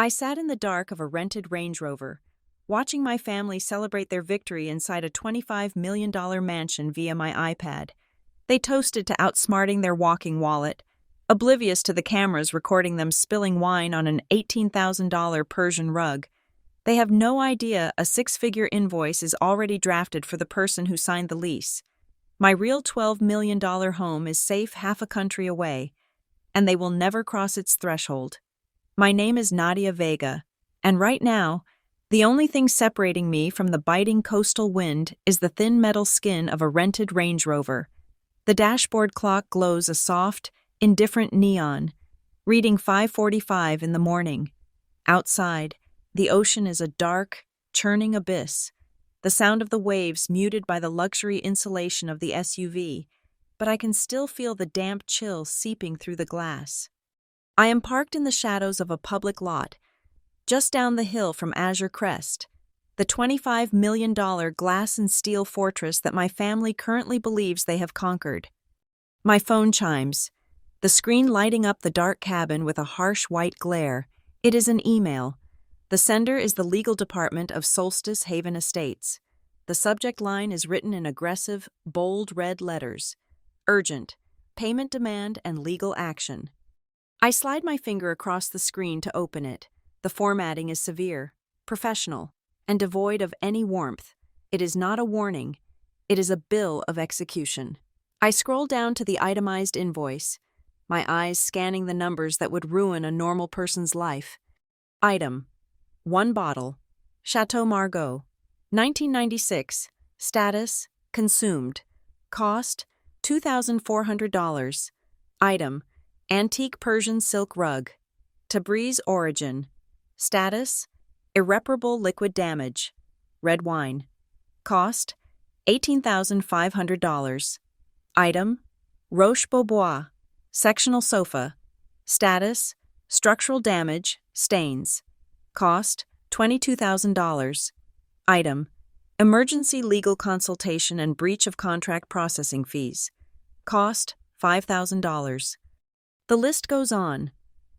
I sat in the dark of a rented Range Rover, watching my family celebrate their victory inside a $25 million mansion via my iPad. They toasted to outsmarting their walking wallet, oblivious to the cameras recording them spilling wine on an $18,000 Persian rug. They have no idea a six-figure invoice is already drafted for the person who signed the lease. My real $12 million home is safe half a country away, and they will never cross its threshold. My name is Nadia Vega, and right now, the only thing separating me from the biting coastal wind is the thin metal skin of a rented Range Rover. The dashboard clock glows a soft, indifferent neon, reading 5:45 in the morning. Outside, the ocean is a dark, churning abyss, the sound of the waves muted by the luxury insulation of the SUV, but I can still feel the damp chill seeping through the glass. I am parked in the shadows of a public lot, just down the hill from Azure Crest, the $25 million glass and steel fortress that my family currently believes they have conquered. My phone chimes, the screen lighting up the dark cabin with a harsh white glare. It is an email. The sender is the legal department of Solstice Haven Estates. The subject line is written in aggressive, bold red letters. Urgent, payment demand and legal action. I slide my finger across the screen to open it. The formatting is severe, professional, and devoid of any warmth. It is not a warning. It is a bill of execution. I scroll down to the itemized invoice, my eyes scanning the numbers that would ruin a normal person's life. Item: 1 bottle, Chateau Margaux, 1996, status, consumed, cost, $2,400. Item: antique Persian silk rug, Tabriz origin, status, irreparable liquid damage, red wine, cost, $18,500. Item: Roche Beaubois, sectional sofa, status, structural damage, stains, cost, $22,000. Item: emergency legal consultation and breach of contract processing fees, cost, $5,000. The list goes on,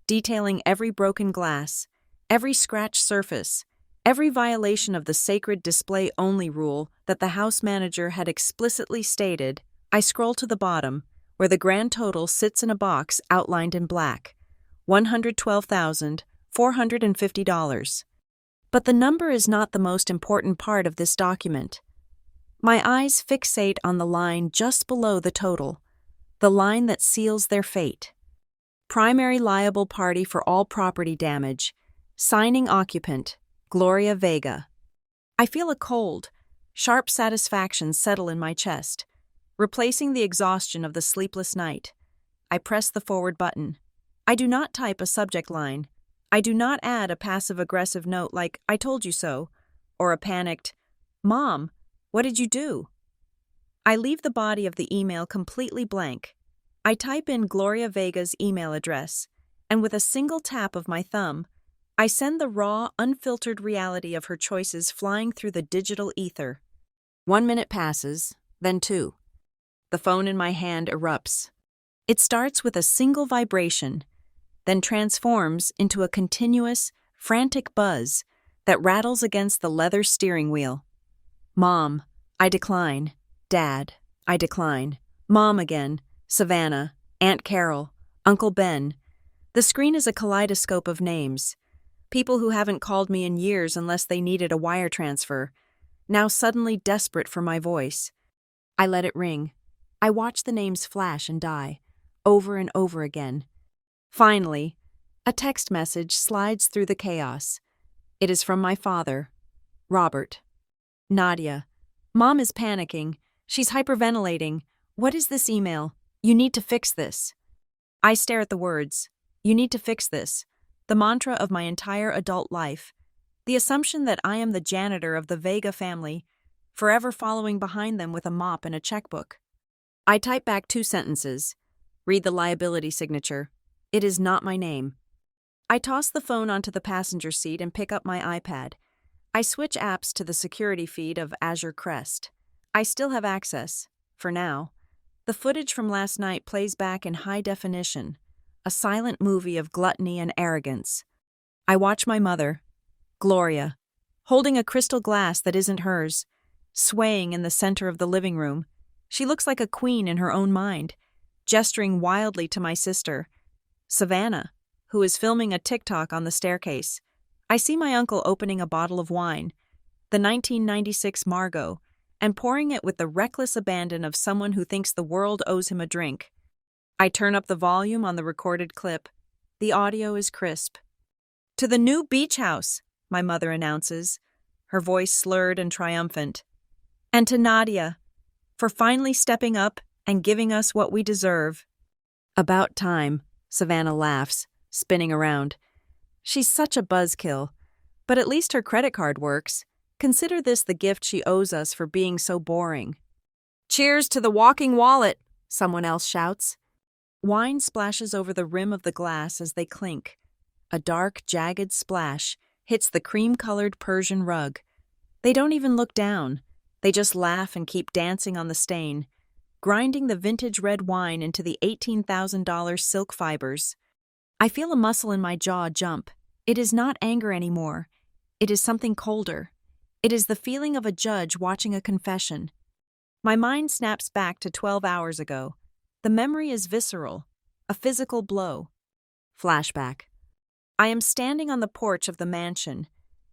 detailing every broken glass, every scratched surface, every violation of the sacred display-only rule that the house manager had explicitly stated. I scroll to the bottom, where the grand total sits in a box outlined in black, $112,450. But the number is not the most important part of this document. My eyes fixate on the line just below the total, the line that seals their fate. Primary liable party for all property damage, signing occupant, Gloria Vega. I feel a cold, sharp satisfaction settle in my chest, replacing the exhaustion of the sleepless night. I press the forward button. I do not type a subject line. I do not add a passive-aggressive note like, "I told you so," or a panicked, "Mom, what did you do?" I leave the body of the email completely blank. I type in Gloria Vega's email address, and with a single tap of my thumb, I send the raw, unfiltered reality of her choices flying through the digital ether. 1 minute passes, then 2. The phone in my hand erupts. It starts with a single vibration, then transforms into a continuous, frantic buzz that rattles against the leather steering wheel. Mom, I decline. Dad, I decline. Mom again. Savannah, Aunt Carol, Uncle Ben. The screen is a kaleidoscope of names. People who haven't called me in years unless they needed a wire transfer, now suddenly desperate for my voice. I let it ring. I watch the names flash and die, over and over again. Finally, a text message slides through the chaos. It is from my father, Robert. Nadia, Mom is panicking. She's hyperventilating. What is this email? You need to fix this. I stare at the words. You need to fix this. The mantra of my entire adult life. The assumption that I am the janitor of the Vega family, forever following behind them with a mop and a checkbook. I type back 2 sentences. Read the liability signature. It is not my name. I toss the phone onto the passenger seat and pick up my iPad. I switch apps to the security feed of Azure Crest. I still have access, for now. The footage from last night plays back in high definition, a silent movie of gluttony and arrogance. I watch my mother, Gloria, holding a crystal glass that isn't hers, swaying in the center of the living room. She looks like a queen in her own mind, gesturing wildly to my sister, Savannah, who is filming a TikTok on the staircase. I see my uncle opening a bottle of wine, the 1996 Margot, and pouring it with the reckless abandon of someone who thinks the world owes him a drink. I turn up the volume on the recorded clip. The audio is crisp. "To the new beach house," my mother announces, her voice slurred and triumphant. "And to Nadia, for finally stepping up and giving us what we deserve." "About time," Savannah laughs, spinning around. She's such a buzzkill, but at least her credit card works. Consider this the gift she owes us for being so boring. "Cheers to the walking wallet," someone else shouts. Wine splashes over the rim of the glass as they clink. A dark, jagged splash hits the cream-colored Persian rug. They don't even look down. They just laugh and keep dancing on the stain, grinding the vintage red wine into the $18,000 silk fibers. I feel a muscle in my jaw jump. It is not anger anymore. It is something colder. It is the feeling of a judge watching a confession. My mind snaps back to 12 hours ago. The memory is visceral, a physical blow. Flashback. I am standing on the porch of the mansion.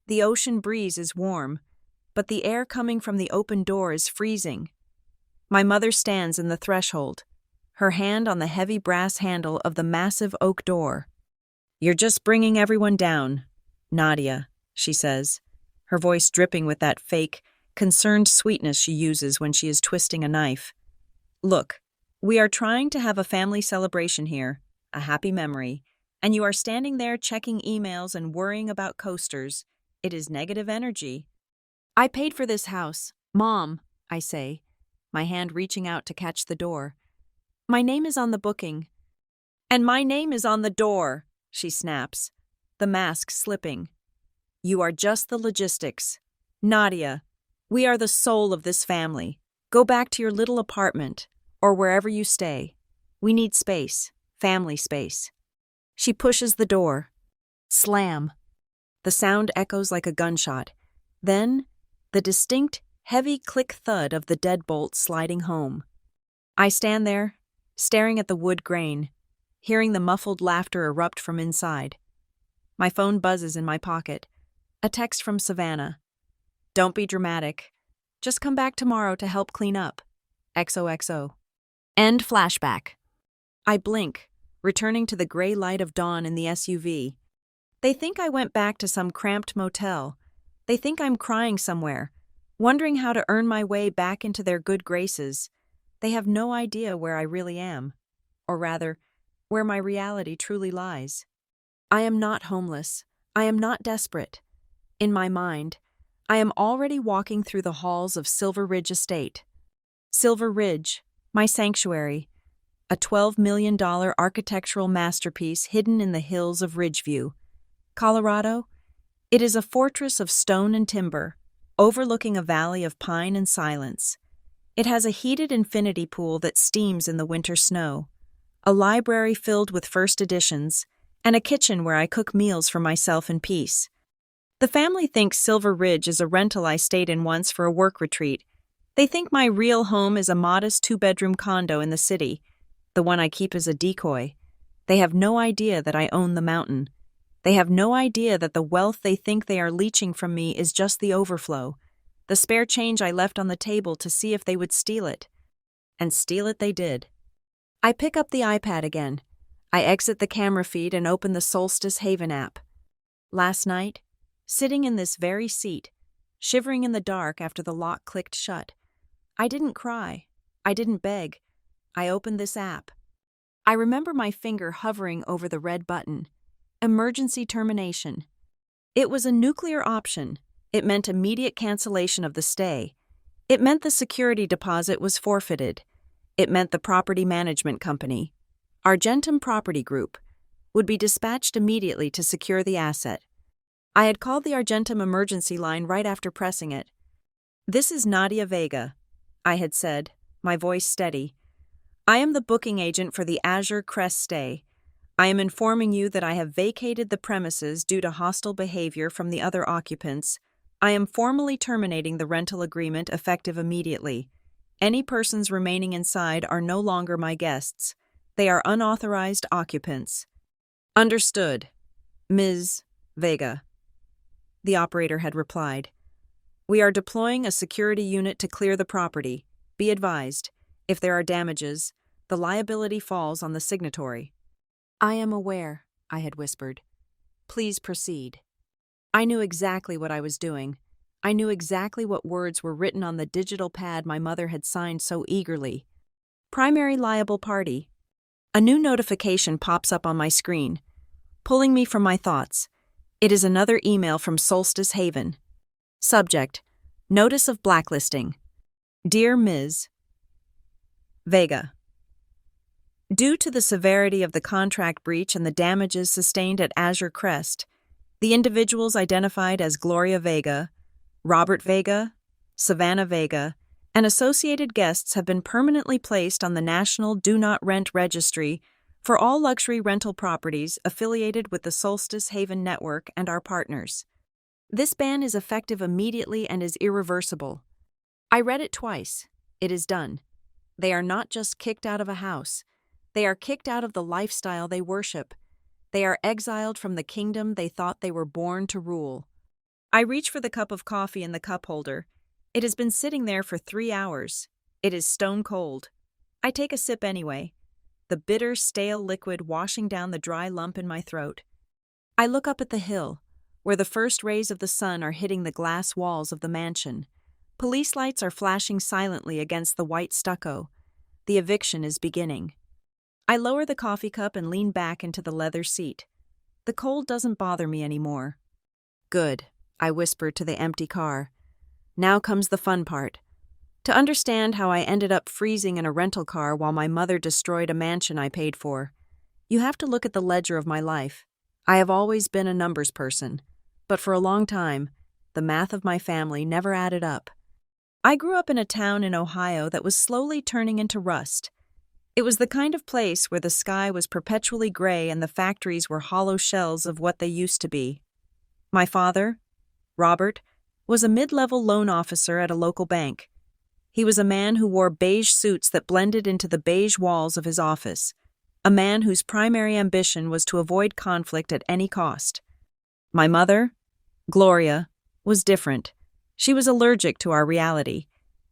The ocean breeze is warm, but the air coming from the open door is freezing. My mother stands in the threshold, her hand on the heavy brass handle of the massive oak door. "You're just bringing everyone down, Nadia," she says, her voice dripping with that fake, concerned sweetness she uses when she is twisting a knife. "Look, we are trying to have a family celebration here, a happy memory, and you are standing there checking emails and worrying about coasters. It is negative energy." "I paid for this house, Mom," I say, my hand reaching out to catch the door. "My name is on the booking." "And my name is on the door," she snaps, the mask slipping. "You are just the logistics. Nadia, we are the soul of this family. Go back to your little apartment, or wherever you stay. We need space, family space." She pushes the door. Slam. The sound echoes like a gunshot. Then, the distinct, heavy click thud of the deadbolt sliding home. I stand there, staring at the wood grain, hearing the muffled laughter erupt from inside. My phone buzzes in my pocket. A text from Savannah. "Don't be dramatic. Just come back tomorrow to help clean up. XOXO. End flashback. I blink, returning to the gray light of dawn in the SUV. They think I went back to some cramped motel. They think I'm crying somewhere, wondering how to earn my way back into their good graces. They have no idea where I really am, or rather, where my reality truly lies. I am not homeless. I am not desperate. In my mind, I am already walking through the halls of Silver Ridge Estate. Silver Ridge, my sanctuary, a $12 million architectural masterpiece hidden in the hills of Ridgeview, Colorado. It is a fortress of stone and timber, overlooking a valley of pine and silence. It has a heated infinity pool that steams in the winter snow, a library filled with first editions, and a kitchen where I cook meals for myself in peace. The family thinks Silver Ridge is a rental I stayed in once for a work retreat. They think my real home is a modest 2-bedroom condo in the city, the one I keep as a decoy. They have no idea that I own the mountain. They have no idea that the wealth they think they are leeching from me is just the overflow, the spare change I left on the table to see if they would steal it. And steal it they did. I pick up the iPad again. I exit the camera feed and open the Solstice Haven app. Last night, sitting in this very seat, shivering in the dark after the lock clicked shut, I didn't cry. I didn't beg. I opened this app. I remember my finger hovering over the red button. Emergency termination. It was a nuclear option. It meant immediate cancellation of the stay. It meant the security deposit was forfeited. It meant the property management company, Argentum Property Group, would be dispatched immediately to secure the asset. I had called the Argentum emergency line right after pressing it. "This is Nadia Vega," I had said, my voice steady. "I am the booking agent for the Azure Crest stay. I am informing you that I have vacated the premises due to hostile behavior from the other occupants. I am formally terminating the rental agreement effective immediately. Any persons remaining inside are no longer my guests. They are unauthorized occupants. Understood, Ms. Vega. The operator had replied. We are deploying a security unit to clear the property. Be advised, if there are damages, the liability falls on the signatory. I am aware, I had whispered. Please proceed. I knew exactly what I was doing. I knew exactly what words were written on the digital pad my mother had signed so eagerly. Primary liable party. A new notification pops up on my screen, pulling me from my thoughts. It is another email from Solstice Haven. Subject: Notice of blacklisting. Dear Ms. Vega. Due to the severity of the contract breach and the damages sustained at Azure Crest, the individuals identified as Gloria Vega, Robert Vega, Savannah Vega, and associated guests have been permanently placed on the National Do Not Rent Registry for all luxury rental properties affiliated with the Solstice Haven Network and our partners. This ban is effective immediately and is irreversible. I read it twice. It is done. They are not just kicked out of a house. They are kicked out of the lifestyle they worship. They are exiled from the kingdom they thought they were born to rule. I reach for the cup of coffee in the cup holder. It has been sitting there for 3 hours. It is stone cold. I take a sip anyway, the bitter, stale liquid washing down the dry lump in my throat. I look up at the hill, where the first rays of the sun are hitting the glass walls of the mansion. Police lights are flashing silently against the white stucco. The eviction is beginning. I lower the coffee cup and lean back into the leather seat. The cold doesn't bother me anymore. Good, I whisper to the empty car. Now comes the fun part. To understand how I ended up freezing in a rental car while my mother destroyed a mansion I paid for, you have to look at the ledger of my life. I have always been a numbers person, but for a long time, the math of my family never added up. I grew up in a town in Ohio that was slowly turning into rust. It was the kind of place where the sky was perpetually gray and the factories were hollow shells of what they used to be. My father, Robert, was a mid-level loan officer at a local bank. He was a man who wore beige suits that blended into the beige walls of his office, a man whose primary ambition was to avoid conflict at any cost. My mother, Gloria, was different. She was allergic to our reality.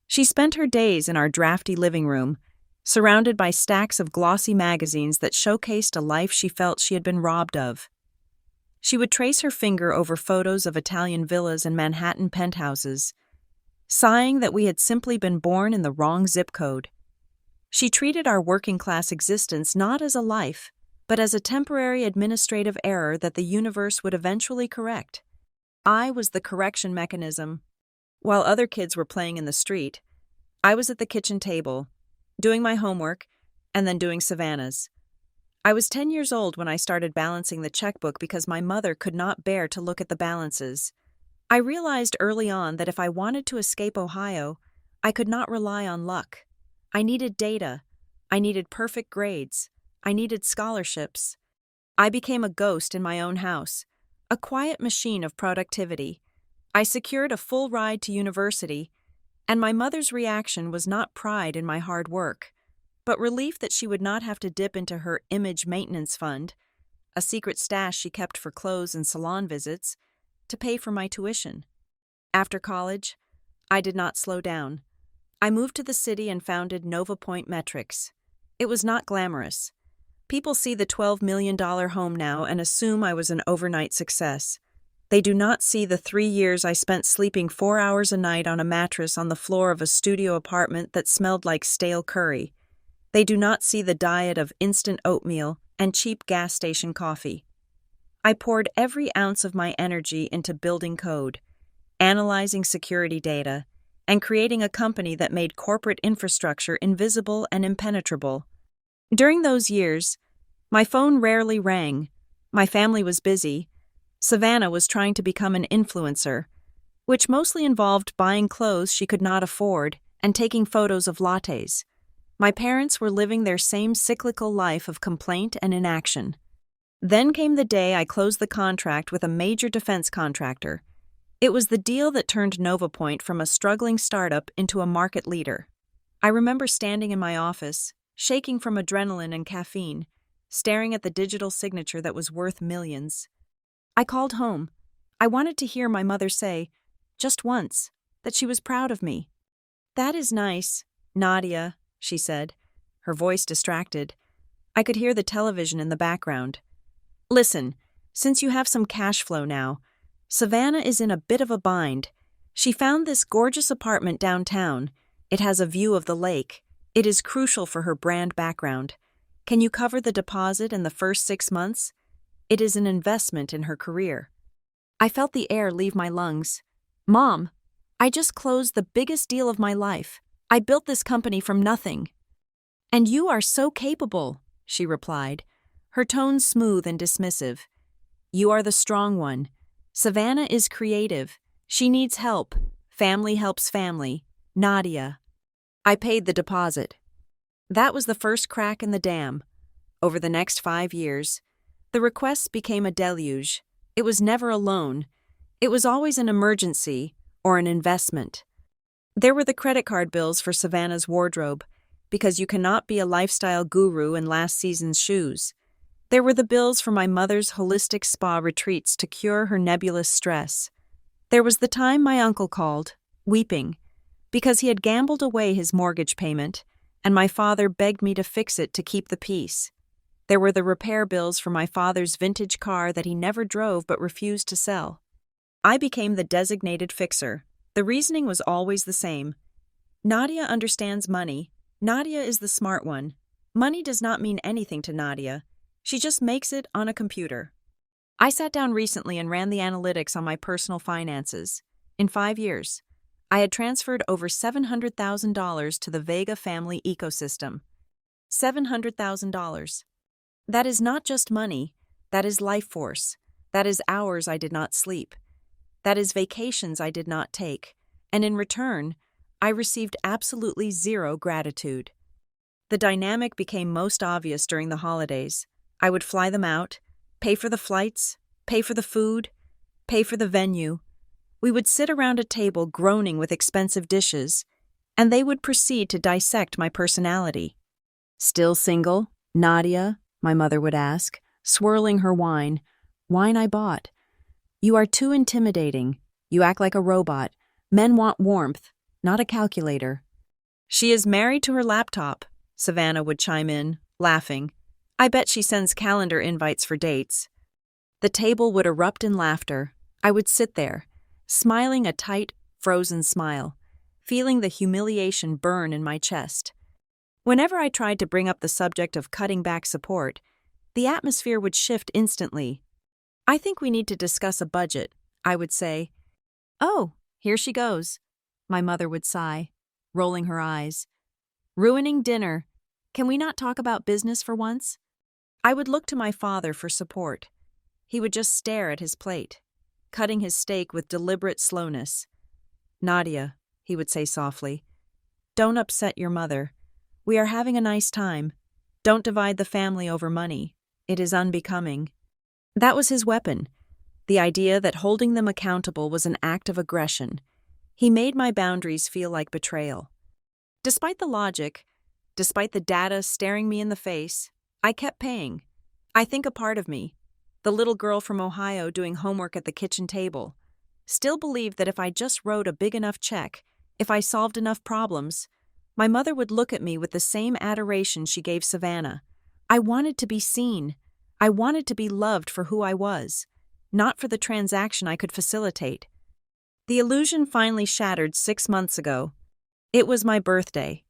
She spent her days in our drafty living room, surrounded by stacks of glossy magazines that showcased a life she felt she had been robbed of. She would trace her finger over photos of Italian villas and Manhattan penthouses, sighing that we had simply been born in the wrong zip code. She treated our working-class existence not as a life, but as a temporary administrative error that the universe would eventually correct. I was the correction mechanism. While other kids were playing in the street, I was at the kitchen table, doing my homework, and then doing Savannah's. I was 10 years old when I started balancing the checkbook because my mother could not bear to look at the balances. I realized early on that if I wanted to escape Ohio, I could not rely on luck. I needed data. I needed perfect grades. I needed scholarships. I became a ghost in my own house, a quiet machine of productivity. I secured a full ride to university, and my mother's reaction was not pride in my hard work, but relief that she would not have to dip into her image maintenance fund, a secret stash she kept for clothes and salon visits, to pay for my tuition. After college, I did not slow down. I moved to the city and founded Nova Point Metrics. It was not glamorous. People see the $12 million home now and assume I was an overnight success. They do not see the 3 years I spent sleeping 4 hours a night on a mattress on the floor of a studio apartment that smelled like stale curry. They do not see the diet of instant oatmeal and cheap gas station coffee. I poured every ounce of my energy into building code, analyzing security data, and creating a company that made corporate infrastructure invisible and impenetrable. During those years, my phone rarely rang. My family was busy. Savannah was trying to become an influencer, which mostly involved buying clothes she could not afford and taking photos of lattes. My parents were living their same cyclical life of complaint and inaction. Then came the day I closed the contract with a major defense contractor. It was the deal that turned NovaPoint from a struggling startup into a market leader. I remember standing in my office, shaking from adrenaline and caffeine, staring at the digital signature that was worth millions. I called home. I wanted to hear my mother say, just once, that she was proud of me. "That is nice, Nadia," she said, her voice distracted. I could hear the television in the background. "Listen, since you have some cash flow now, Savannah is in a bit of a bind. She found this gorgeous apartment downtown. It has a view of the lake. It is crucial for her brand background. Can you cover the deposit in the first 6 months? It is an investment in her career." I felt the air leave my lungs. "Mom, I just closed the biggest deal of my life. I built this company from nothing." "And you are so capable," she replied, her tone smooth and dismissive. "You are the strong one. Savannah is creative. She needs help. Family helps family. Nadia." I paid the deposit. That was the first crack in the dam. Over the next 5 years, the requests became a deluge. It was never a loan. It was always an emergency or an investment. There were the credit card bills for Savannah's wardrobe, because you cannot be a lifestyle guru in last season's shoes. There were the bills for my mother's holistic spa retreats to cure her nebulous stress. There was the time my uncle called, weeping, because he had gambled away his mortgage payment, and my father begged me to fix it to keep the peace. There were the repair bills for my father's vintage car that he never drove but refused to sell. I became the designated fixer. The reasoning was always the same. Nadia understands money. Nadia is the smart one. Money does not mean anything to Nadia. She just makes it on a computer. I sat down recently and ran the analytics on my personal finances. In 5 years, I had transferred over $700,000 to the Vega family ecosystem. $700,000. That is not just money. That is life force. That is hours I did not sleep. That is vacations I did not take. And in return, I received absolutely zero gratitude. The dynamic became most obvious during the holidays. I would fly them out, pay for the flights, pay for the food, pay for the venue. We would sit around a table groaning with expensive dishes, and they would proceed to dissect my personality. "Still single, Nadia?" my mother would ask, swirling her wine I bought. "You are too intimidating. You act like a robot. Men want warmth, not a calculator." "She is married to her laptop," Savannah would chime in, laughing. "I bet she sends calendar invites for dates." The table would erupt in laughter. I would sit there, smiling a tight, frozen smile, feeling the humiliation burn in my chest. Whenever I tried to bring up the subject of cutting back support, the atmosphere would shift instantly. "I think we need to discuss a budget," I would say. "Oh, here she goes," my mother would sigh, rolling her eyes. "Ruining dinner. Can we not talk about business for once?" I would look to my father for support. He would just stare at his plate, cutting his steak with deliberate slowness. "Nadia," he would say softly, "don't upset your mother. We are having a nice time. Don't divide the family over money. It is unbecoming." That was his weapon, the idea that holding them accountable was an act of aggression. He made my boundaries feel like betrayal. Despite the logic, despite the data staring me in the face, I kept paying. I think a part of me, the little girl from Ohio doing homework at the kitchen table, still believed that if I just wrote a big enough check, if I solved enough problems, my mother would look at me with the same adoration she gave Savannah. I wanted to be seen. I wanted to be loved for who I was, not for the transaction I could facilitate. The illusion finally shattered 6 months ago. It was my birthday,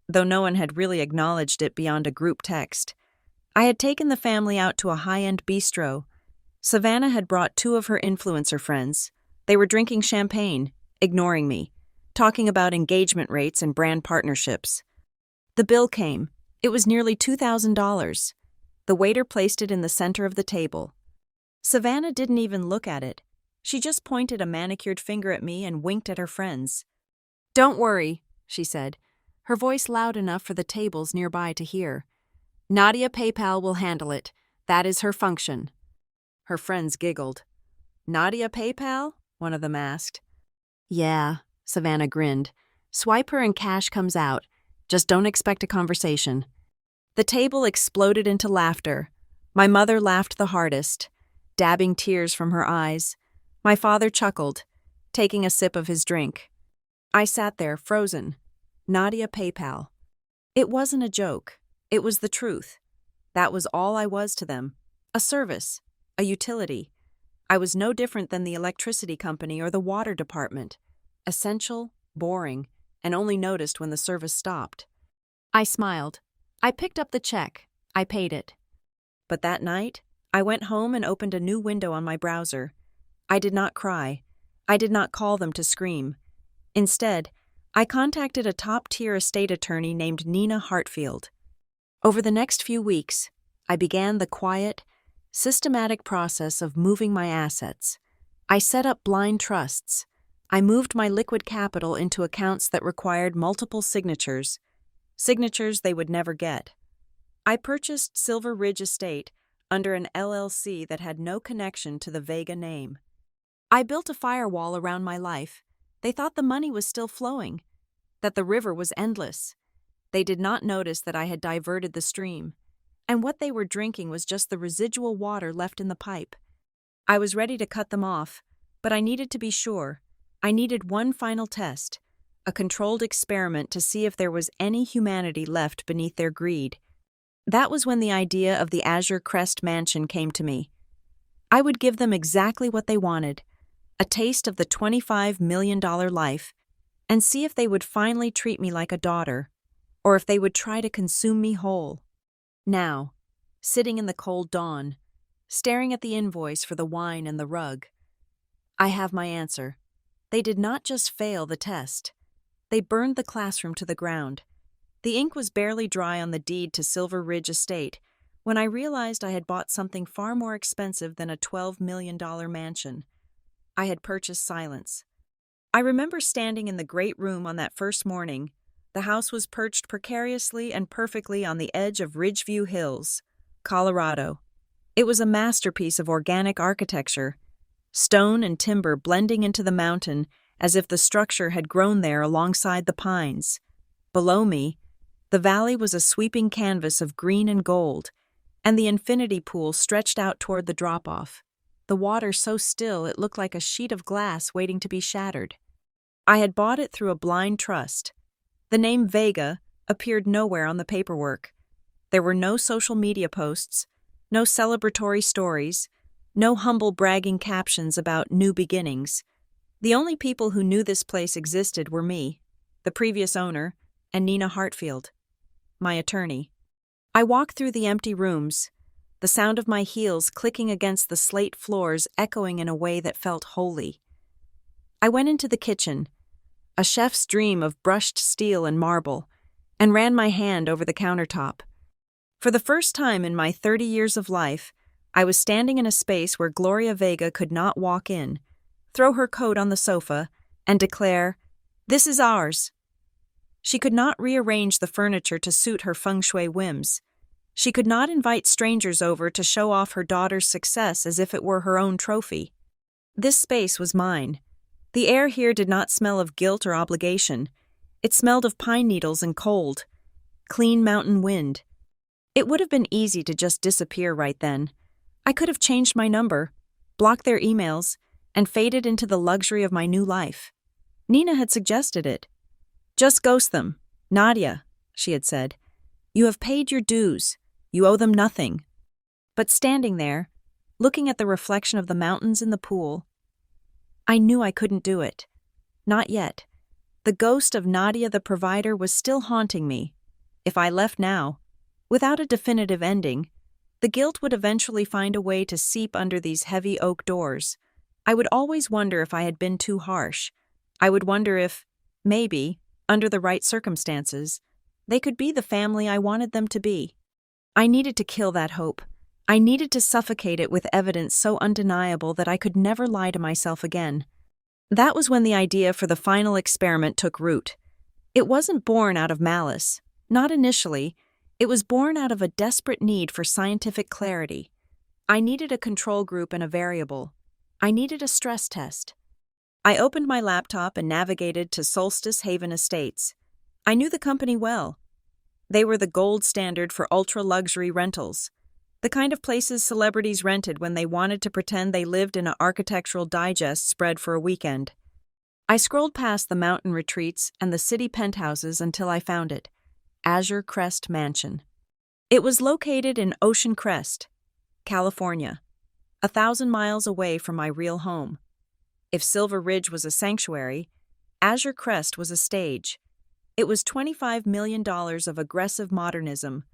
though no one had really acknowledged it beyond a group text. I had taken the family out to a high-end bistro. Savannah had brought 2 of her influencer friends. They were drinking champagne, ignoring me, talking about engagement rates and brand partnerships. The bill came. It was nearly $2,000. The waiter placed it in the center of the table. Savannah didn't even look at it. She just pointed a manicured finger at me and winked at her friends. "Don't worry," she said, her voice loud enough for the tables nearby to hear. "Nadia PayPal will handle it. That is her function." Her friends giggled. "Nadia PayPal?" one of them asked. "Yeah," Savannah grinned. "Swipe her and cash comes out. Just don't expect a conversation." The table exploded into laughter. My mother laughed the hardest, dabbing tears from her eyes. My father chuckled, taking a sip of his drink. I sat there, frozen. Nadia PayPal. It wasn't a joke. It was the truth. That was all I was to them. A service. A utility. I was no different than the electricity company or the water department. Essential, boring, and only noticed when the service stopped. I smiled. I picked up the check. I paid it. But that night, I went home and opened a new window on my browser. I did not cry. I did not call them to scream. Instead, I contacted a top-tier estate attorney named Nina Hartfield. Over the next few weeks, I began the quiet, systematic process of moving my assets. I set up blind trusts. I moved my liquid capital into accounts that required multiple signatures they would never get. I purchased Silver Ridge Estate under an LLC that had no connection to the Vega name. I built a firewall around my life. They thought the money was still flowing, that the river was endless. They did not notice that I had diverted the stream, and what they were drinking was just the residual water left in the pipe. I was ready to cut them off, but I needed to be sure. I needed one final test, a controlled experiment to see if there was any humanity left beneath their greed. That was when the idea of the Azure Crest Mansion came to me. I would give them exactly what they wanted, a taste of the $25 million life, and see if they would finally treat me like a daughter, or if they would try to consume me whole. Now, sitting in the cold dawn, staring at the invoice for the wine and the rug, I have my answer. They did not just fail the test. They burned the classroom to the ground. The ink was barely dry on the deed to Silver Ridge Estate when I realized I had bought something far more expensive than a $12 million mansion. I had purchased silence. I remember standing in the great room on that first morning. The house was perched precariously and perfectly on the edge of Ridgeview Hills, Colorado. It was a masterpiece of organic architecture, stone and timber blending into the mountain as if the structure had grown there alongside the pines. Below me, the valley was a sweeping canvas of green and gold, and the infinity pool stretched out toward the drop-off, the water so still it looked like a sheet of glass waiting to be shattered. I had bought it through a blind trust. The name Vega appeared nowhere on the paperwork. There were no social media posts, no celebratory stories, no humble bragging captions about new beginnings. The only people who knew this place existed were me, the previous owner, and Nina Hartfield, my attorney. I walked through the empty rooms, the sound of my heels clicking against the slate floors echoing in a way that felt holy. I went into the kitchen, a chef's dream of brushed steel and marble, and ran my hand over the countertop. For the first time in my 30 years of life, I was standing in a space where Gloria Vega could not walk in, throw her coat on the sofa, and declare, "This is ours." She could not rearrange the furniture to suit her feng shui whims. She could not invite strangers over to show off her daughter's success as if it were her own trophy. This space was mine. The air here did not smell of guilt or obligation. It smelled of pine needles and cold, clean mountain wind. It would have been easy to just disappear right then. I could have changed my number, blocked their emails, and faded into the luxury of my new life. Nina had suggested it. "Just ghost them, Nadia," she had said. "You have paid your dues. You owe them nothing." But standing there, looking at the reflection of the mountains in the pool, I knew I couldn't do it. Not yet. The ghost of Nadia the provider was still haunting me. If I left now, without a definitive ending, the guilt would eventually find a way to seep under these heavy oak doors. I would always wonder if I had been too harsh. I would wonder if, maybe, under the right circumstances, they could be the family I wanted them to be. I needed to kill that hope. I needed to suffocate it with evidence so undeniable that I could never lie to myself again. That was when the idea for the final experiment took root. It wasn't born out of malice. Not initially. It was born out of a desperate need for scientific clarity. I needed a control group and a variable. I needed a stress test. I opened my laptop and navigated to Solstice Haven Estates. I knew the company well. They were the gold standard for ultra-luxury rentals, the kind of places celebrities rented when they wanted to pretend they lived in an architectural digest spread for a weekend. I scrolled past the mountain retreats and the city penthouses until I found it, Azure Crest Mansion. It was located in Ocean Crest, California, 1,000 miles away from my real home. If Silver Ridge was a sanctuary, Azure Crest was a stage. It was $25 million of aggressive modernism,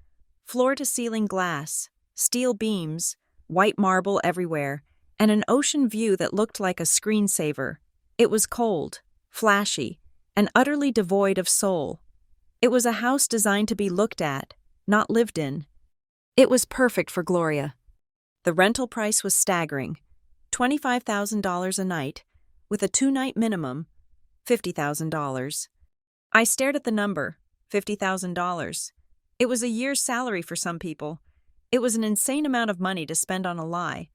floor-to-ceiling glass, steel beams, white marble everywhere, and an ocean view that looked like a screensaver. It was cold, flashy, and utterly devoid of soul. It was a house designed to be looked at, not lived in. It was perfect for Gloria. The rental price was staggering, $25,000 a night, with a 2-night minimum, $50,000. I stared at the number, $50,000. It was a year's salary for some people. It was an insane amount of money to spend on a lie.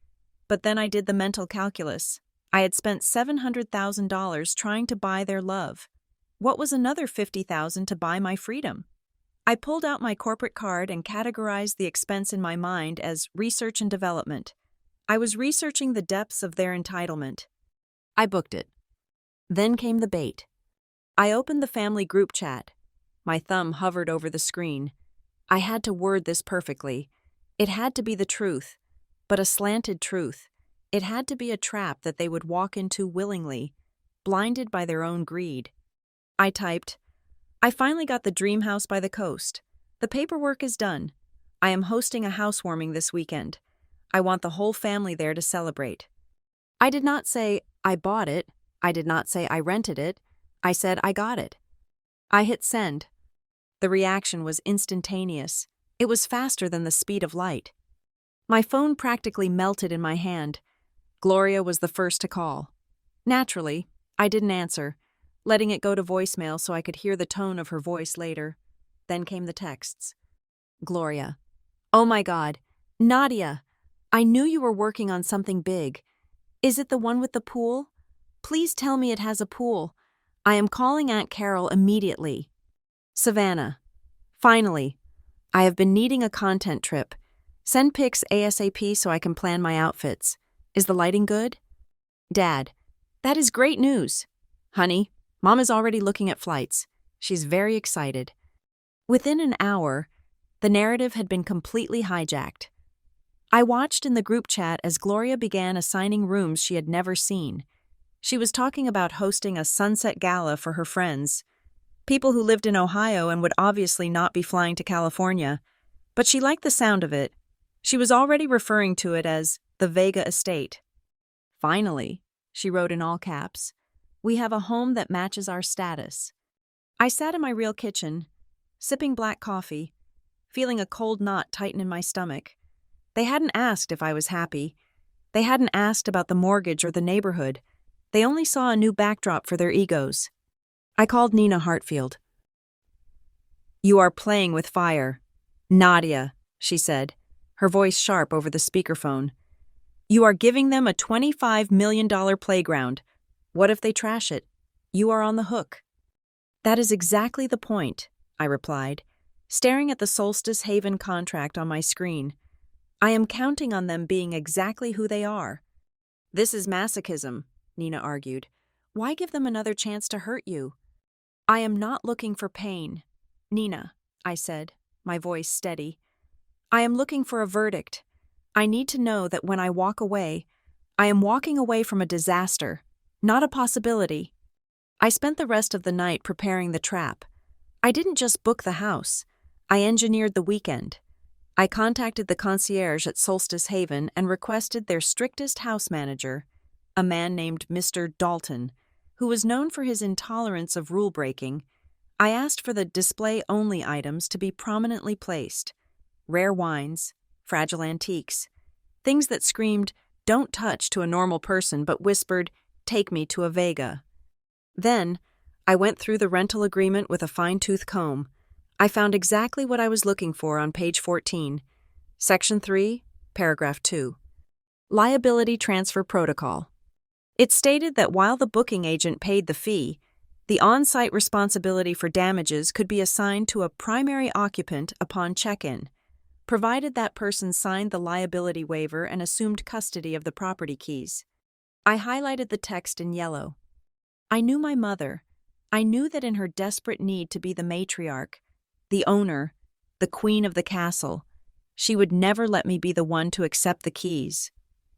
But then I did the mental calculus. I had spent $700,000 trying to buy their love. What was another $50,000 to buy my freedom? I pulled out my corporate card and categorized the expense in my mind as research and development. I was researching the depths of their entitlement. I booked it. Then came the bait. I opened the family group chat. My thumb hovered over the screen. I had to word this perfectly. It had to be the truth, but a slanted truth. It had to be a trap that they would walk into willingly, blinded by their own greed. I typed, "I finally got the dream house by the coast. The paperwork is done. I am hosting a housewarming this weekend. I want the whole family there to celebrate." I did not say, "I bought it." I did not say, "I rented it." I said, "I got it." I hit send. The reaction was instantaneous. It was faster than the speed of light. My phone practically melted in my hand. Gloria was the first to call. Naturally, I didn't answer, letting it go to voicemail so I could hear the tone of her voice later. Then came the texts. Gloria. "Oh my God. Nadia. I knew you were working on something big. Is it the one with the pool? Please tell me it has a pool. I am calling Aunt Carol immediately." Savannah. "Finally. I have been needing a content trip. Send pics ASAP so I can plan my outfits. Is the lighting good?" Dad. "That is great news. Honey, Mom is already looking at flights. She's very excited." Within an hour, the narrative had been completely hijacked. I watched in the group chat as Gloria began assigning rooms she had never seen. She was talking about hosting a sunset gala for her friends, people who lived in Ohio and would obviously not be flying to California, but she liked the sound of it. She was already referring to it as the Vega Estate. "Finally," she wrote in all caps, "we have a home that matches our status." I sat in my real kitchen, sipping black coffee, feeling a cold knot tighten in my stomach. They hadn't asked if I was happy. They hadn't asked about the mortgage or the neighborhood. They only saw a new backdrop for their egos. I called Nina Hartfield. "You are playing with fire. Nadia," she said, her voice sharp over the speakerphone. "You are giving them a $25 million playground. What if they trash it? You are on the hook." "That is exactly the point," I replied, staring at the Solstice Haven contract on my screen. "I am counting on them being exactly who they are." "This is masochism," Nina argued. "Why give them another chance to hurt you?" "I am not looking for pain, Nina," I said, my voice steady. "I am looking for a verdict. I need to know that when I walk away, I am walking away from a disaster, not a possibility." I spent the rest of the night preparing the trap. I didn't just book the house. I engineered the weekend. I contacted the concierge at Solstice Haven and requested their strictest house manager, a man named Mr. Dalton, who was known for his intolerance of rule-breaking. I asked for the display-only items to be prominently placed: rare wines, fragile antiques, things that screamed, "Don't touch" to a normal person but whispered, "Take me to a Vega." Then, I went through the rental agreement with a fine-tooth comb. I found exactly what I was looking for on page 14, Section 3, Paragraph 2. Liability Transfer Protocol. It stated that while the booking agent paid the fee, the on-site responsibility for damages could be assigned to a primary occupant upon check-in, provided that person signed the liability waiver and assumed custody of the property keys. I highlighted the text in yellow. I knew my mother. I knew that in her desperate need to be the matriarch, the owner, the queen of the castle, she would never let me be the one to accept the keys.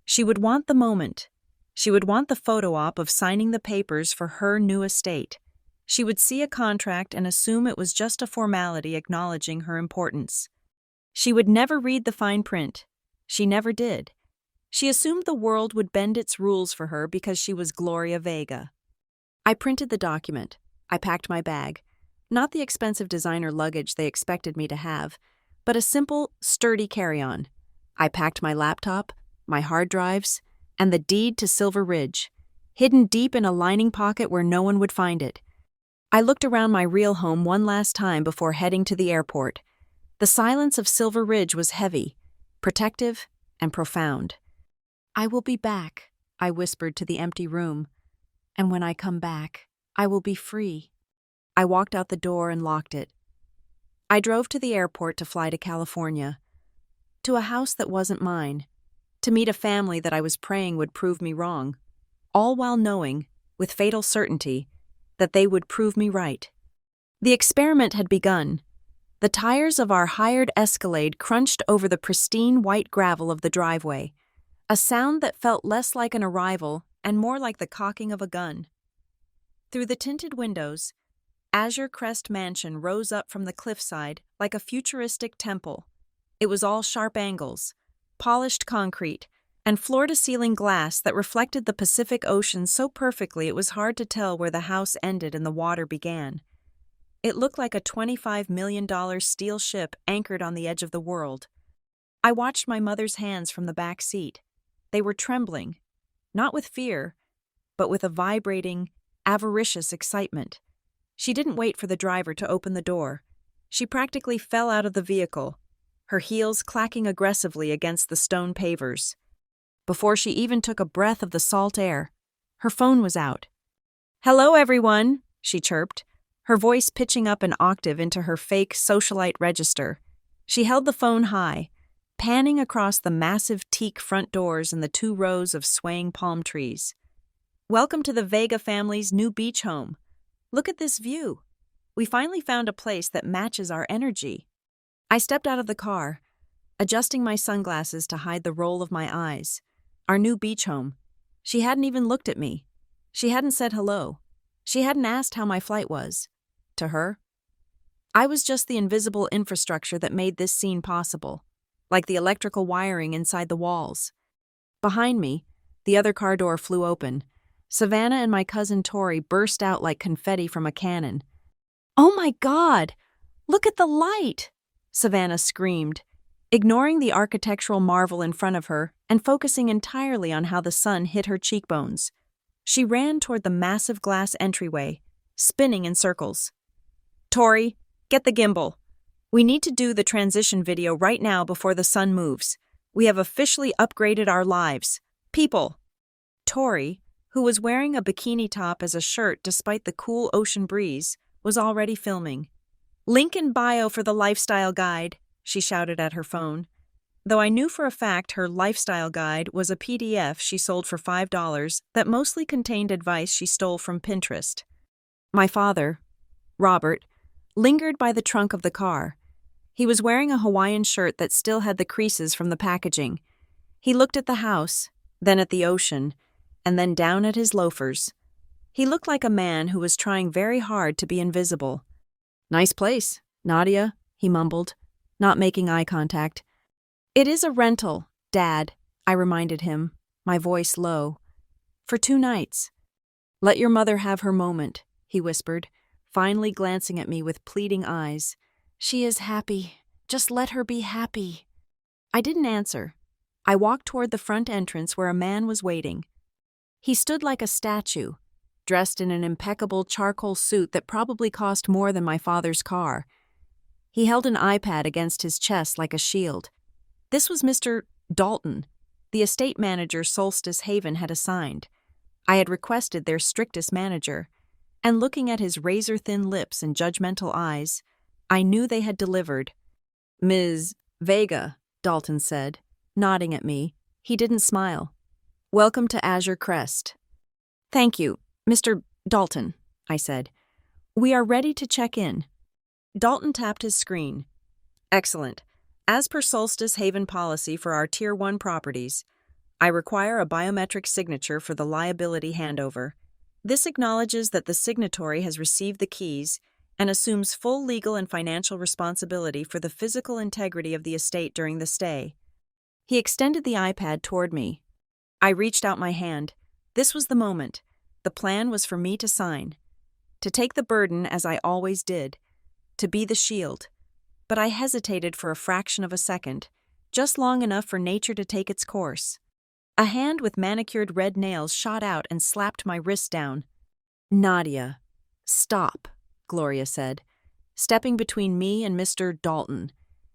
She would want the moment. She would want the photo op of signing the papers for her new estate. She would see a contract and assume it was just a formality acknowledging her importance. She would never read the fine print. She never did. She assumed the world would bend its rules for her because she was Gloria Vega. I printed the document. I packed my bag. Not the expensive designer luggage they expected me to have, but a simple, sturdy carry-on. I packed my laptop, my hard drives, and the deed to Silver Ridge, hidden deep in a lining pocket where no one would find it. I looked around my real home one last time before heading to the airport. The silence of Silver Ridge was heavy, protective, and profound. I will be back, I whispered to the empty room. And when I come back, I will be free. I walked out the door and locked it. I drove to the airport to fly to California, to a house that wasn't mine, to meet a family that I was praying would prove me wrong, all while knowing, with fatal certainty, that they would prove me right. The experiment had begun. The tires of our hired Escalade crunched over the pristine white gravel of the driveway, a sound that felt less like an arrival and more like the cocking of a gun. Through the tinted windows, Azure Crest Mansion rose up from the cliffside like a futuristic temple. It was all sharp angles, polished concrete, and floor-to-ceiling glass that reflected the Pacific Ocean so perfectly it was hard to tell where the house ended and the water began. It looked like a $25 million steel ship anchored on the edge of the world. I watched my mother's hands from the back seat. They were trembling, not with fear, but with a vibrating, avaricious excitement. She didn't wait for the driver to open the door. She practically fell out of the vehicle, her heels clacking aggressively against the stone pavers. Before she even took a breath of the salt air, her phone was out. "Hello, everyone," she chirped, her voice pitching up an octave into her fake socialite register. She held the phone high, panning across the massive teak front doors and the 2 rows of swaying palm trees. "Welcome to the Vega family's new beach home. Look at this view. We finally found a place that matches our energy." I stepped out of the car, adjusting my sunglasses to hide the roll of my eyes. Our new beach home. She hadn't even looked at me. She hadn't said hello. She hadn't asked how my flight was. To her, I was just the invisible infrastructure that made this scene possible, like the electrical wiring inside the walls. Behind me, the other car door flew open. Savannah and my cousin Tori burst out like confetti from a cannon. "Oh my God! Look at the light!" Savannah screamed, ignoring the architectural marvel in front of her and focusing entirely on how the sun hit her cheekbones. She ran toward the massive glass entryway, spinning in circles. "Tori, get the gimbal. We need to do the transition video right now before the sun moves. We have officially upgraded our lives. People." Tori, who was wearing a bikini top as a shirt despite the cool ocean breeze, was already filming. "Link in bio for the lifestyle guide," she shouted at her phone. Though I knew for a fact her lifestyle guide was a PDF she sold for $5 that mostly contained advice she stole from Pinterest. My father, Robert, lingered by the trunk of the car. He was wearing a Hawaiian shirt that still had the creases from the packaging. He looked at the house, then at the ocean, and then down at his loafers. He looked like a man who was trying very hard to be invisible. "Nice place, Nadia," he mumbled, not making eye contact. "It is a rental, Dad," I reminded him, my voice low. "For 2 nights." "Let your mother have her moment," he whispered, finally glancing at me with pleading eyes. "She is happy. Just let her be happy." I didn't answer. I walked toward the front entrance where a man was waiting. He stood like a statue, dressed in an impeccable charcoal suit that probably cost more than my father's car. He held an iPad against his chest like a shield. This was Mr. Dalton, the estate manager Solstice Haven had assigned. I had requested their strictest manager, and looking at his razor-thin lips and judgmental eyes, I knew they had delivered. "Ms. Vega," Dalton said, nodding at me. He didn't smile. "Welcome to Azure Crest." "Thank you, Mr. Dalton," I said. "We are ready to check in." Dalton tapped his screen. "Excellent. As per Solstice Haven policy for our Tier 1 properties, I require a biometric signature for the liability handover. This acknowledges that the signatory has received the keys and assumes full legal and financial responsibility for the physical integrity of the estate during the stay." He extended the iPad toward me. I reached out my hand. This was the moment. The plan was for me to sign, to take the burden as I always did, to be the shield. But I hesitated for a fraction of a second, just long enough for nature to take its course. A hand with manicured red nails shot out and slapped my wrist down. "Nadia, stop," Gloria said, stepping between me and Mr. Dalton.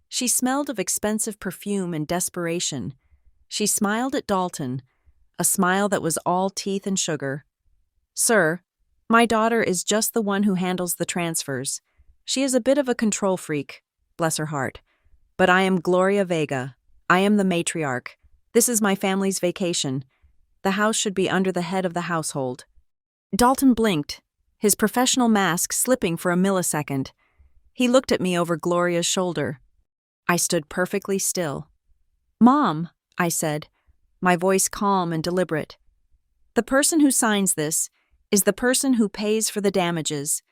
She smelled of expensive perfume and desperation. She smiled at Dalton, a smile that was all teeth and sugar. "Sir, my daughter is just the one who handles the transfers. She is a bit of a control freak, bless her heart. But I am Gloria Vega. I am the matriarch. This is my family's vacation. The house should be under the head of the household." Dalton blinked, his professional mask slipping for a millisecond. He looked at me over Gloria's shoulder. I stood perfectly still. "Mom," I said, my voice calm and deliberate. "The person who signs this is the person who pays for the damages.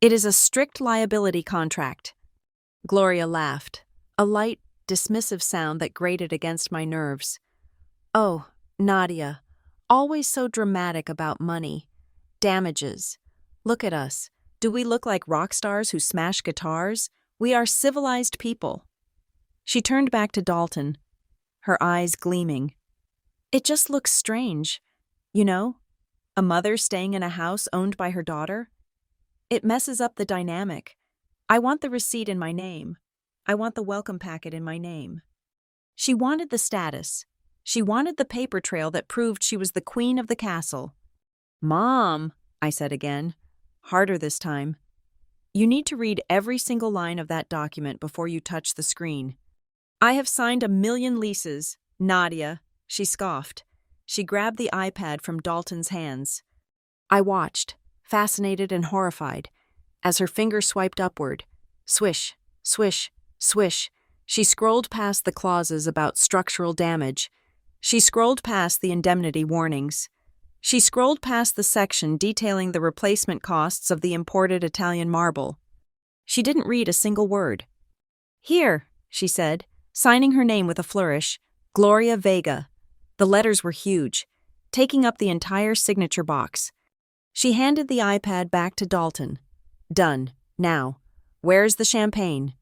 It is a strict liability contract." Gloria laughed, a light, dismissive sound that grated against my nerves. "Oh, Nadia, always so dramatic about money. Damages. Look at us. Do we look like rock stars who smash guitars? We are civilized people." She turned back to Dalton, her eyes gleaming. "It just looks strange. You know, a mother staying in a house owned by her daughter. It messes up the dynamic. I want the receipt in my name. I want the welcome packet in my name." She wanted the status. She wanted the paper trail that proved she was the queen of the castle. "Mom," I said again, harder this time, "you need to read every single line of that document before you touch the screen. I have signed 1,000,000 leases, Nadia," she scoffed. She grabbed the iPad from Dalton's hands. I watched, fascinated and horrified, as her finger swiped upward. Swish, swish, swish. She scrolled past the clauses about structural damage. She scrolled past the indemnity warnings. She scrolled past the section detailing the replacement costs of the imported Italian marble. She didn't read a single word. "Here," she said, signing her name with a flourish, "Gloria Vega." The letters were huge, taking up the entire signature box. She handed the iPad back to Dalton. "Done. Now, where's the champagne?"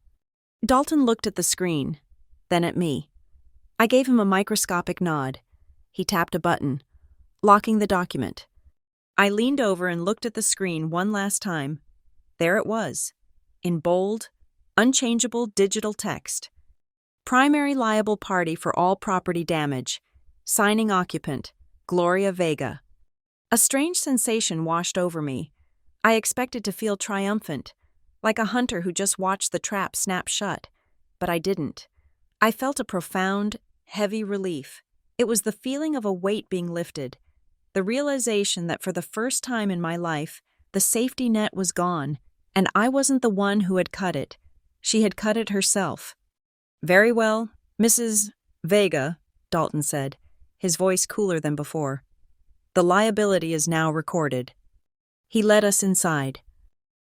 Dalton looked at the screen, then at me. I gave him a microscopic nod. He tapped a button, locking the document. I leaned over and looked at the screen one last time. There it was, in bold, unchangeable digital text. "Primary liable party for all property damage. Signing occupant, Gloria Vega." A strange sensation washed over me. I expected to feel triumphant, like a hunter who just watched the trap snap shut, but I didn't. I felt a profound, heavy relief. It was the feeling of a weight being lifted, the realization that for the first time in my life, the safety net was gone, and I wasn't the one who had cut it. She had cut it herself. "Very well, Mrs. Vega," Dalton said, his voice cooler than before. "The liability is now recorded." He led us inside.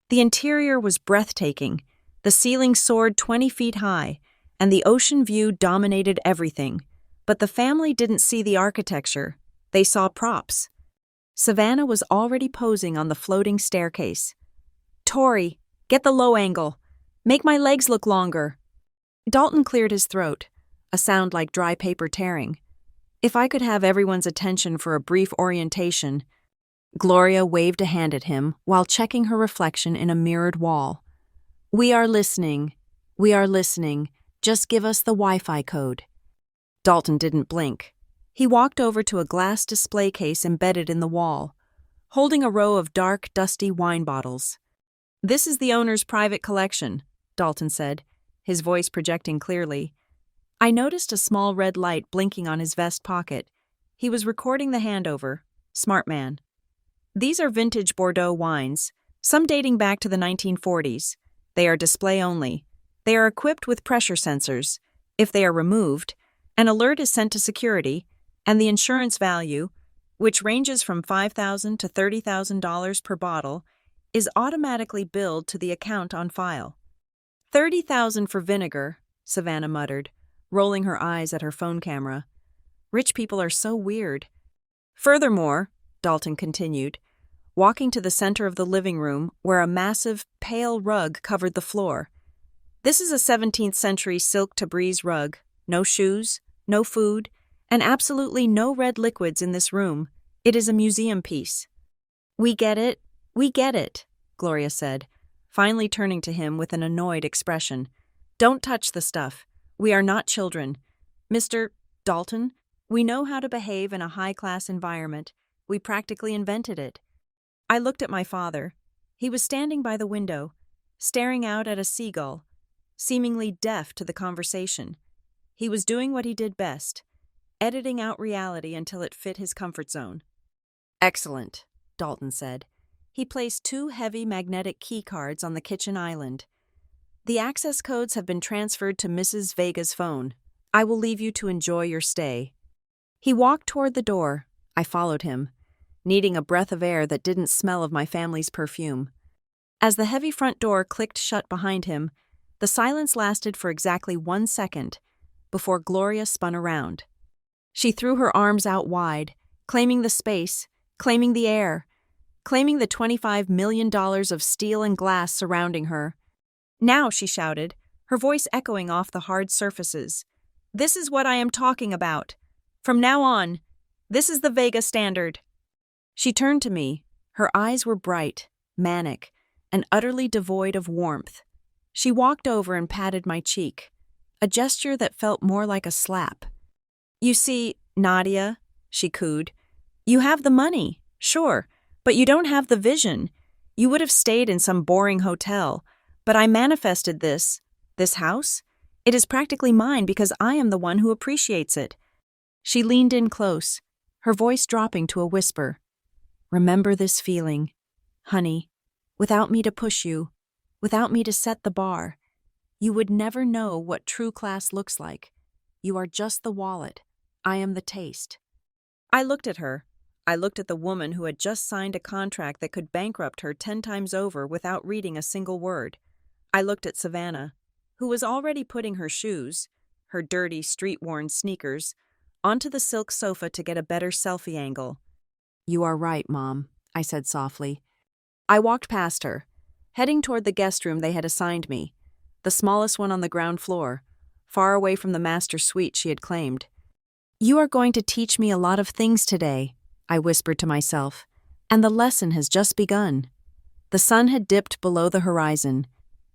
The interior was breathtaking. The ceiling soared 20 feet high, and the ocean view dominated everything. But the family didn't see the architecture. They saw props. Savannah was already posing on the floating staircase. "Tori, get the low angle. Make my legs look longer." Dalton cleared his throat, a sound like dry paper tearing. If I could have everyone's attention for a brief orientation. Gloria waved a hand at him while checking her reflection in a mirrored wall. "We are listening. We are listening. Just give us the Wi-Fi code." Dalton didn't blink. He walked over to a glass display case embedded in the wall, holding a row of dark, dusty wine bottles. "This is the owner's private collection," Dalton said, his voice projecting clearly. I noticed a small red light blinking on his vest pocket. He was recording the handover. Smart man. "These are vintage Bordeaux wines, some dating back to the 1940s. They are display only. They are equipped with pressure sensors. If they are removed, an alert is sent to security, and the insurance value, which ranges from $5,000 to $30,000 per bottle, is automatically billed to the account on file." "$30,000 for vinegar," Savannah muttered, rolling her eyes at her phone camera. "Rich people are so weird." "Furthermore," Dalton continued, walking to the center of the living room where a massive, pale rug covered the floor. "This is a 17th century silk Tabriz rug. No shoes, no food, and absolutely no red liquids in this room. It is a museum piece." We get it, Gloria said, finally turning to him with an annoyed expression. "Don't touch the stuff. We are not children. Mr. Dalton, we know how to behave in a high-class environment. We practically invented it." I looked at my father. He was standing by the window, staring out at a seagull, seemingly deaf to the conversation. He was doing what he did best, editing out reality until it fit his comfort zone. "Excellent," Dalton said. He placed 2 heavy magnetic key cards on the kitchen island. "The access codes have been transferred to Mrs. Vega's phone. I will leave you to enjoy your stay." He walked toward the door. I followed him, needing a breath of air that didn't smell of my family's perfume. As the heavy front door clicked shut behind him, the silence lasted for exactly 1 second before Gloria spun around. She threw her arms out wide, claiming the space, claiming the air, claiming the $25 million of steel and glass surrounding her. "Now," she shouted, her voice echoing off the hard surfaces. "This is what I am talking about. From now on, this is the Vega standard." She turned to me. Her eyes were bright, manic, and utterly devoid of warmth. She walked over and patted my cheek, a gesture that felt more like a slap. "You see, Nadia," she cooed, "you have the money, sure, but you don't have the vision. You would have stayed in some boring hotel, but I manifested this house. It is practically mine because I am the one who appreciates it." She leaned in close, her voice dropping to a whisper. "Remember this feeling, honey. Without me to push you, without me to set the bar, you would never know what true class looks like. You are just the wallet. I am the taste." I looked at her. I looked at the woman who had just signed a contract that could bankrupt her 10 times over without reading a single word. I looked at Savannah, who was already putting her shoes, her dirty, street-worn sneakers, onto the silk sofa to get a better selfie angle. "You are right, Mom," I said softly. I walked past her, heading toward the guest room they had assigned me, the smallest one on the ground floor, far away from the master suite she had claimed. "You are going to teach me a lot of things today," I whispered to myself, "and the lesson has just begun." The sun had dipped below the horizon,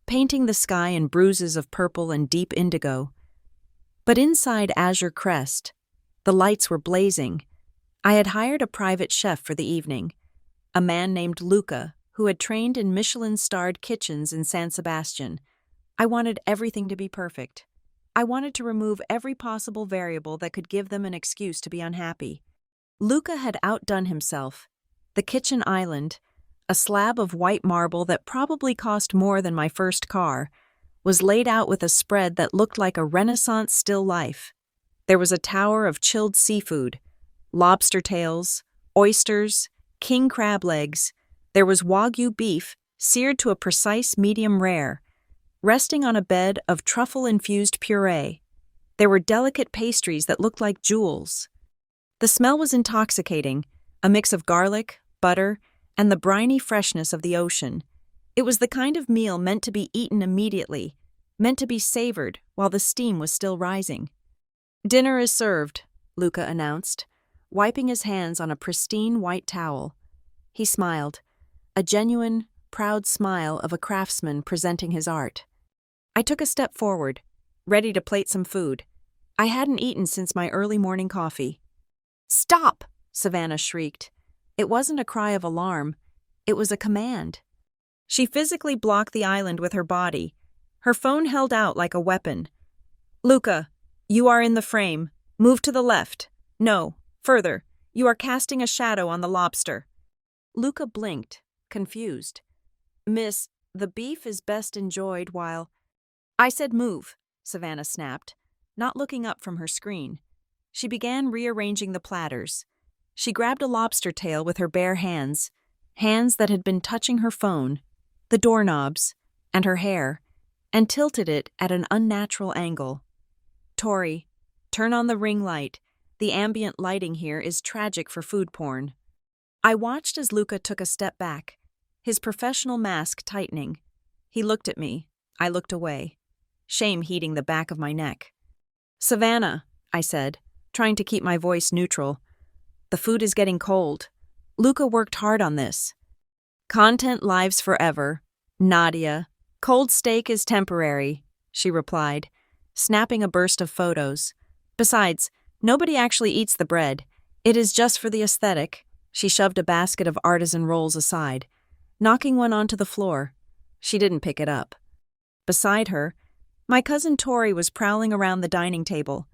painting the sky in bruises of purple and deep indigo. But inside Azure Crest, the lights were blazing. I had hired a private chef for the evening, a man named Luca, who had trained in Michelin-starred kitchens in San Sebastian. I wanted everything to be perfect. I wanted to remove every possible variable that could give them an excuse to be unhappy. Luca had outdone himself. The kitchen island, a slab of white marble that probably cost more than my first car, was laid out with a spread that looked like a Renaissance still life. There was a tower of chilled seafood, lobster tails, oysters, king crab legs. There was Wagyu beef, seared to a precise medium rare, resting on a bed of truffle-infused puree. There were delicate pastries that looked like jewels. The smell was intoxicating, a mix of garlic, butter, and the briny freshness of the ocean. It was the kind of meal meant to be eaten immediately, meant to be savored while the steam was still rising. "Dinner is served," Luca announced, wiping his hands on a pristine white towel. He smiled, a genuine, proud smile of a craftsman presenting his art. I took a step forward, ready to plate some food. I hadn't eaten since my early morning coffee. "Stop!" Savannah shrieked. It wasn't a cry of alarm. It was a command. She physically blocked the island with her body, her phone held out like a weapon. "Luca, you are in the frame. Move to the left. No, further. You are casting a shadow on the lobster." Luca blinked, confused. "Miss, the beef is best enjoyed while—" "I said move," Savannah snapped, not looking up from her screen. She began rearranging the platters. She grabbed a lobster tail with her bare hands, hands that had been touching her phone, the doorknobs, and her hair, and tilted it at an unnatural angle. "Tori, turn on the ring light. The ambient lighting here is tragic for food porn." I watched as Luca took a step back, his professional mask tightening. He looked at me. I looked away, shame heating the back of my neck. "Savannah," I said, trying to keep my voice neutral. "The food is getting cold. Luca worked hard on this." "Content lives forever. Nadia, cold steak is temporary," she replied, snapping a burst of photos. "Besides, nobody actually eats the bread. It is just for the aesthetic." She shoved a basket of artisan rolls aside, knocking one onto the floor. She didn't pick it up. Beside her, my cousin Tori was prowling around the dining table.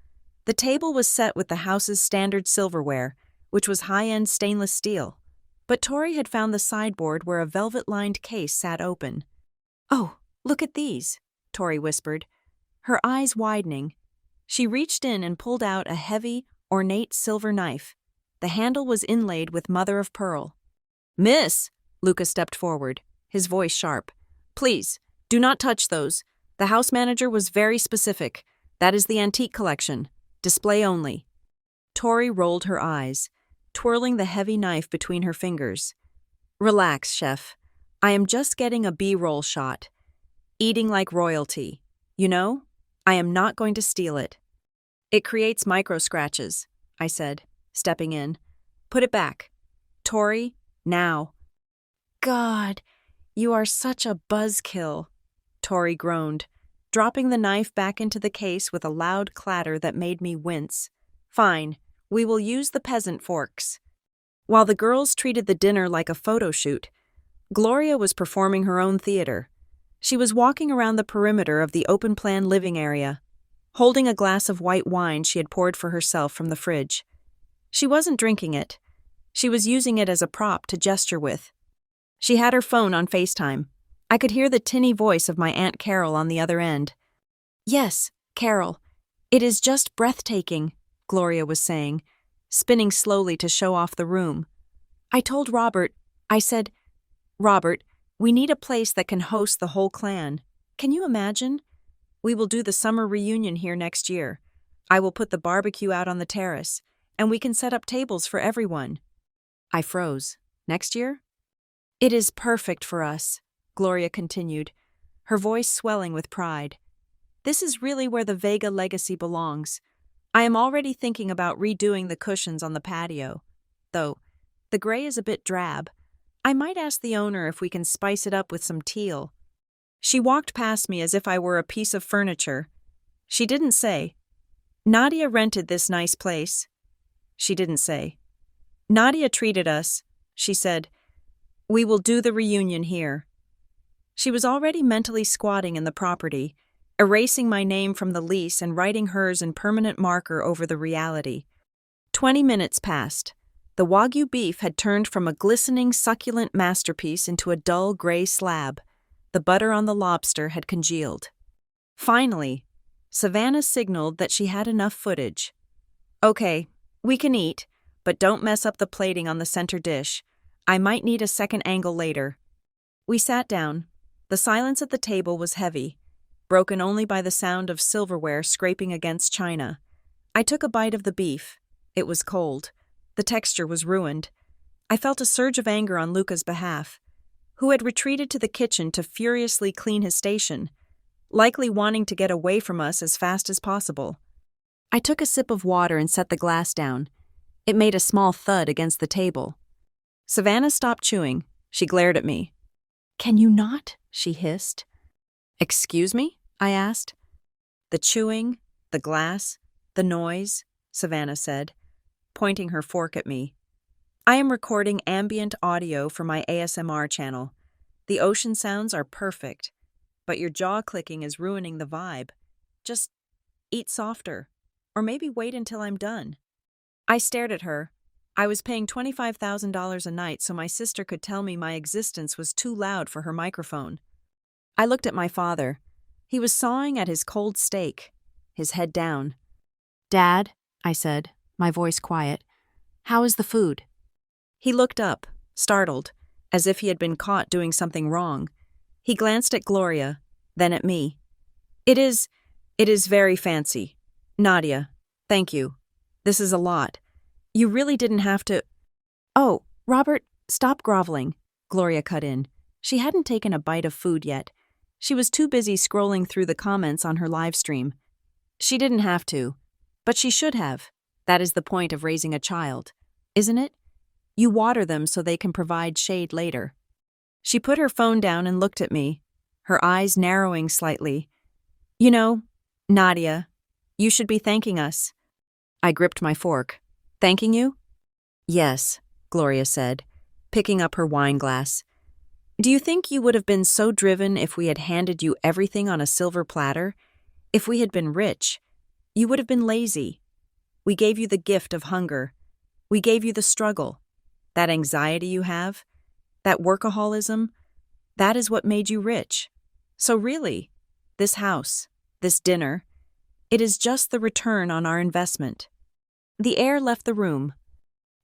The table was set with the house's standard silverware, which was high-end stainless steel. But Tori had found the sideboard where a velvet-lined case sat open. "Oh, look at these," Tori whispered, her eyes widening. She reached in and pulled out a heavy, ornate silver knife. The handle was inlaid with mother-of-pearl. "Miss," Luca stepped forward, his voice sharp. "Please, do not touch those. The house manager was very specific. That is the antique collection. Display only." Tori rolled her eyes, twirling the heavy knife between her fingers. "Relax, chef. I am just getting a B-roll shot. Eating like royalty. You know, I am not going to steal it." "It creates micro-scratches," I said, stepping in. "Put it back. Tori, now." "God, you are such a buzzkill," Tori groaned, dropping the knife back into the case with a loud clatter that made me wince. "Fine, we will use the peasant forks." While the girls treated the dinner like a photo shoot, Gloria was performing her own theater. She was walking around the perimeter of the open-plan living area, holding a glass of white wine she had poured for herself from the fridge. She wasn't drinking it. She was using it as a prop to gesture with. She had her phone on FaceTime. I could hear the tinny voice of my Aunt Carol on the other end. "Yes, Carol, it is just breathtaking," Gloria was saying, spinning slowly to show off the room. "I told Robert, I said, 'Robert, we need a place that can host the whole clan. Can you imagine? We will do the summer reunion here next year. I will put the barbecue out on the terrace, and we can set up tables for everyone.'" I froze. "Next year?" "It is perfect for us," Gloria continued, her voice swelling with pride. "This is really where the Vega legacy belongs. I am already thinking about redoing the cushions on the patio. Though, the gray is a bit drab. I might ask the owner if we can spice it up with some teal." She walked past me as if I were a piece of furniture. She didn't say, "Nadia rented this nice place." She didn't say, "Nadia treated us." She said, "We will do the reunion here." She was already mentally squatting in the property, erasing my name from the lease and writing hers in permanent marker over the reality. 20 minutes passed. The Wagyu beef had turned from a glistening, succulent masterpiece into a dull gray slab. The butter on the lobster had congealed. Finally, Savannah signaled that she had enough footage. "Okay, we can eat, but don't mess up the plating on the center dish. I might need a second angle later." We sat down. The silence at the table was heavy, broken only by the sound of silverware scraping against china. I took a bite of the beef. It was cold. The texture was ruined. I felt a surge of anger on Luca's behalf, who had retreated to the kitchen to furiously clean his station, likely wanting to get away from us as fast as possible. I took a sip of water and set the glass down. It made a small thud against the table. Savannah stopped chewing. She glared at me. "Can you not?" she hissed. "Excuse me?" I asked. "The chewing, the glass, the noise," Savannah said. pointing her fork at me. I am recording ambient audio for my ASMR channel. The ocean sounds are perfect, but your jaw clicking is ruining the vibe. Just eat softer, or maybe wait until I'm done. I stared at her. I was paying $25,000 a night so my sister could tell me my existence was too loud for her microphone. I looked at my father. He was sawing at his cold steak, his head down. "Dad," I said, my voice quiet, "how is the food?" He looked up, startled, as if he had been caught doing something wrong. He glanced at Gloria, then at me. It is very fancy. Nadia, thank you. This is a lot. You really didn't have to— Oh, Robert, stop groveling, Gloria cut in. She hadn't taken a bite of food yet. She was too busy scrolling through the comments on her live stream. She didn't have to, but she should have. That is the point of raising a child, isn't it? You water them so they can provide shade later. She put her phone down and looked at me, her eyes narrowing slightly. You know, Nadia, you should be thanking us. I gripped my fork. Thanking you? Yes, Gloria said, picking up her wine glass. Do you think you would have been so driven if we had handed you everything on a silver platter? If we had been rich, you would have been lazy. We gave you the gift of hunger. We gave you the struggle. That anxiety you have, that workaholism, that is what made you rich. So really, this house, this dinner, it is just the return on our investment. The air left the room.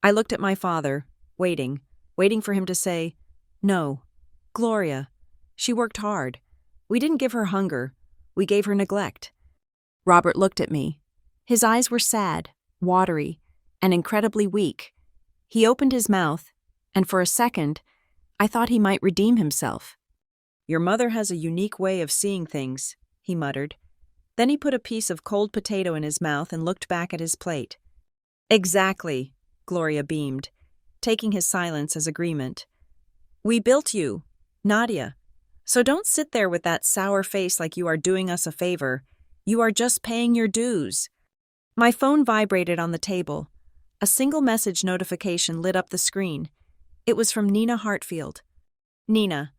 I looked at my father, waiting for him to say, "No, Gloria, she worked hard. We didn't give her hunger, we gave her neglect." Robert looked at me. His eyes were sad, watery, and incredibly weak. He opened his mouth, and for a second, I thought he might redeem himself. "Your mother has a unique way of seeing things," he muttered. Then he put a piece of cold potato in his mouth and looked back at his plate. "Exactly," Gloria beamed, taking his silence as agreement. "We built you, Nadia. So don't sit there with that sour face like you are doing us a favor. You are just paying your dues." My phone vibrated on the table. A single message notification lit up the screen. It was from Nina Hartfield. "Nina,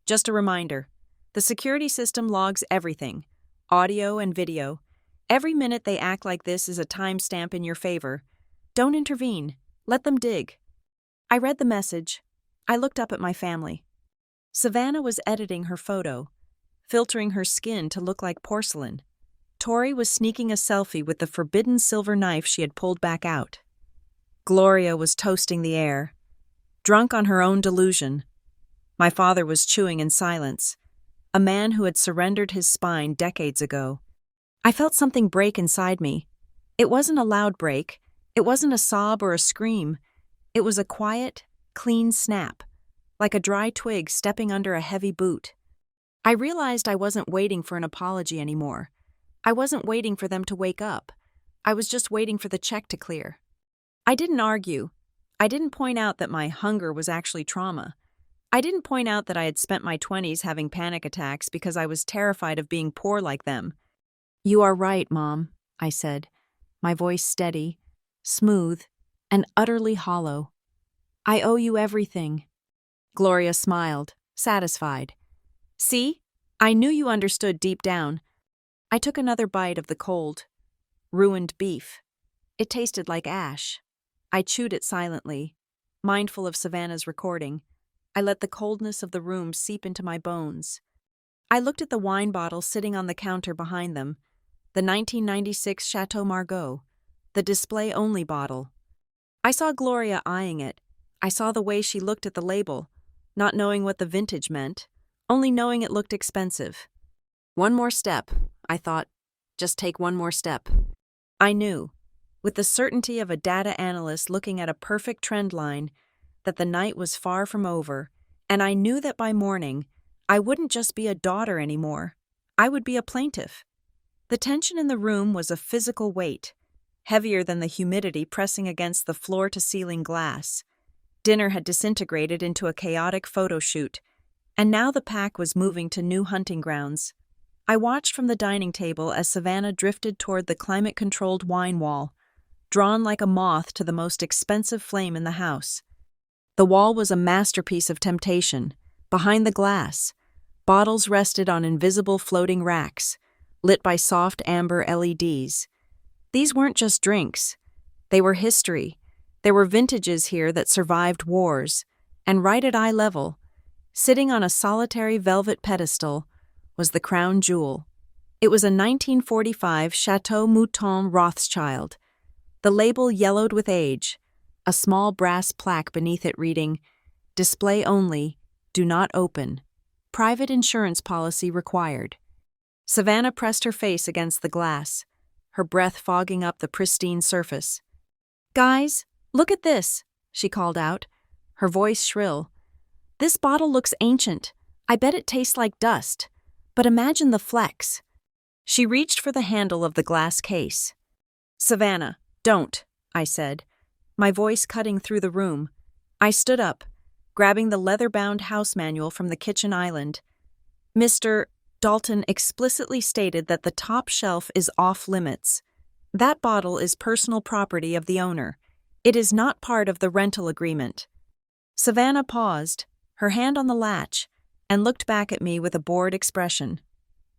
just a reminder. The security system logs everything, audio and video. Every minute they act like this is a timestamp in your favor. Don't intervene. Let them dig." I read the message. I looked up at my family. Savannah was editing her photo, filtering her skin to look like porcelain. Tori was sneaking a selfie with the forbidden silver knife she had pulled back out. Gloria was toasting the air, drunk on her own delusion. My father was chewing in silence, a man who had surrendered his spine decades ago. I felt something break inside me. It wasn't a loud break. It wasn't a sob or a scream. It was a quiet, clean snap, like a dry twig stepping under a heavy boot. I realized I wasn't waiting for an apology anymore. I wasn't waiting for them to wake up. I was just waiting for the check to clear. I didn't argue. I didn't point out that my hunger was actually trauma. I didn't point out that I had spent my 20s having panic attacks because I was terrified of being poor like them. "You are right, Mom," I said, my voice steady, smooth, and utterly hollow. "I owe you everything." Gloria smiled, satisfied. "See? I knew you understood deep down." I took another bite of the cold, ruined beef. It tasted like ash. I chewed it silently, mindful of Savannah's recording. I let the coldness of the room seep into my bones. I looked at the wine bottle sitting on the counter behind them, the 1996 Chateau Margaux, the display-only bottle. I saw Gloria eyeing it. I saw the way she looked at the label, not knowing what the vintage meant, only knowing it looked expensive. One more step, I thought. Just take one more step. I knew, with the certainty of a data analyst looking at a perfect trend line, that the night was far from over, and I knew that by morning, I wouldn't just be a daughter anymore. I would be a plaintiff. The tension in the room was a physical weight, heavier than the humidity pressing against the floor-to-ceiling glass. Dinner had disintegrated into a chaotic photo shoot, and now the pack was moving to new hunting grounds. I watched from the dining table as Savannah drifted toward the climate-controlled wine wall. drawn like a moth to the most expensive flame in the house. The wall was a masterpiece of temptation. Behind the glass, bottles rested on invisible floating racks, lit by soft amber LEDs. These weren't just drinks. They were history. There were vintages here that survived wars, and right at eye level, sitting on a solitary velvet pedestal, was the crown jewel. It was a 1945 Chateau Mouton Rothschild. The label yellowed with age, a small brass plaque beneath it reading, "Display only, do not open. Private insurance policy required." Savannah pressed her face against the glass, her breath fogging up the pristine surface. "Guys, look at this," she called out, her voice shrill. "This bottle looks ancient. I bet it tastes like dust. But imagine the flecks." She reached for the handle of the glass case. "Savannah, don't," I said, my voice cutting through the room. I stood up, grabbing the leather-bound house manual from the kitchen island. "Mr. Dalton explicitly stated that the top shelf is off-limits. That bottle is personal property of the owner. It is not part of the rental agreement." Savannah paused, her hand on the latch, and looked back at me with a bored expression.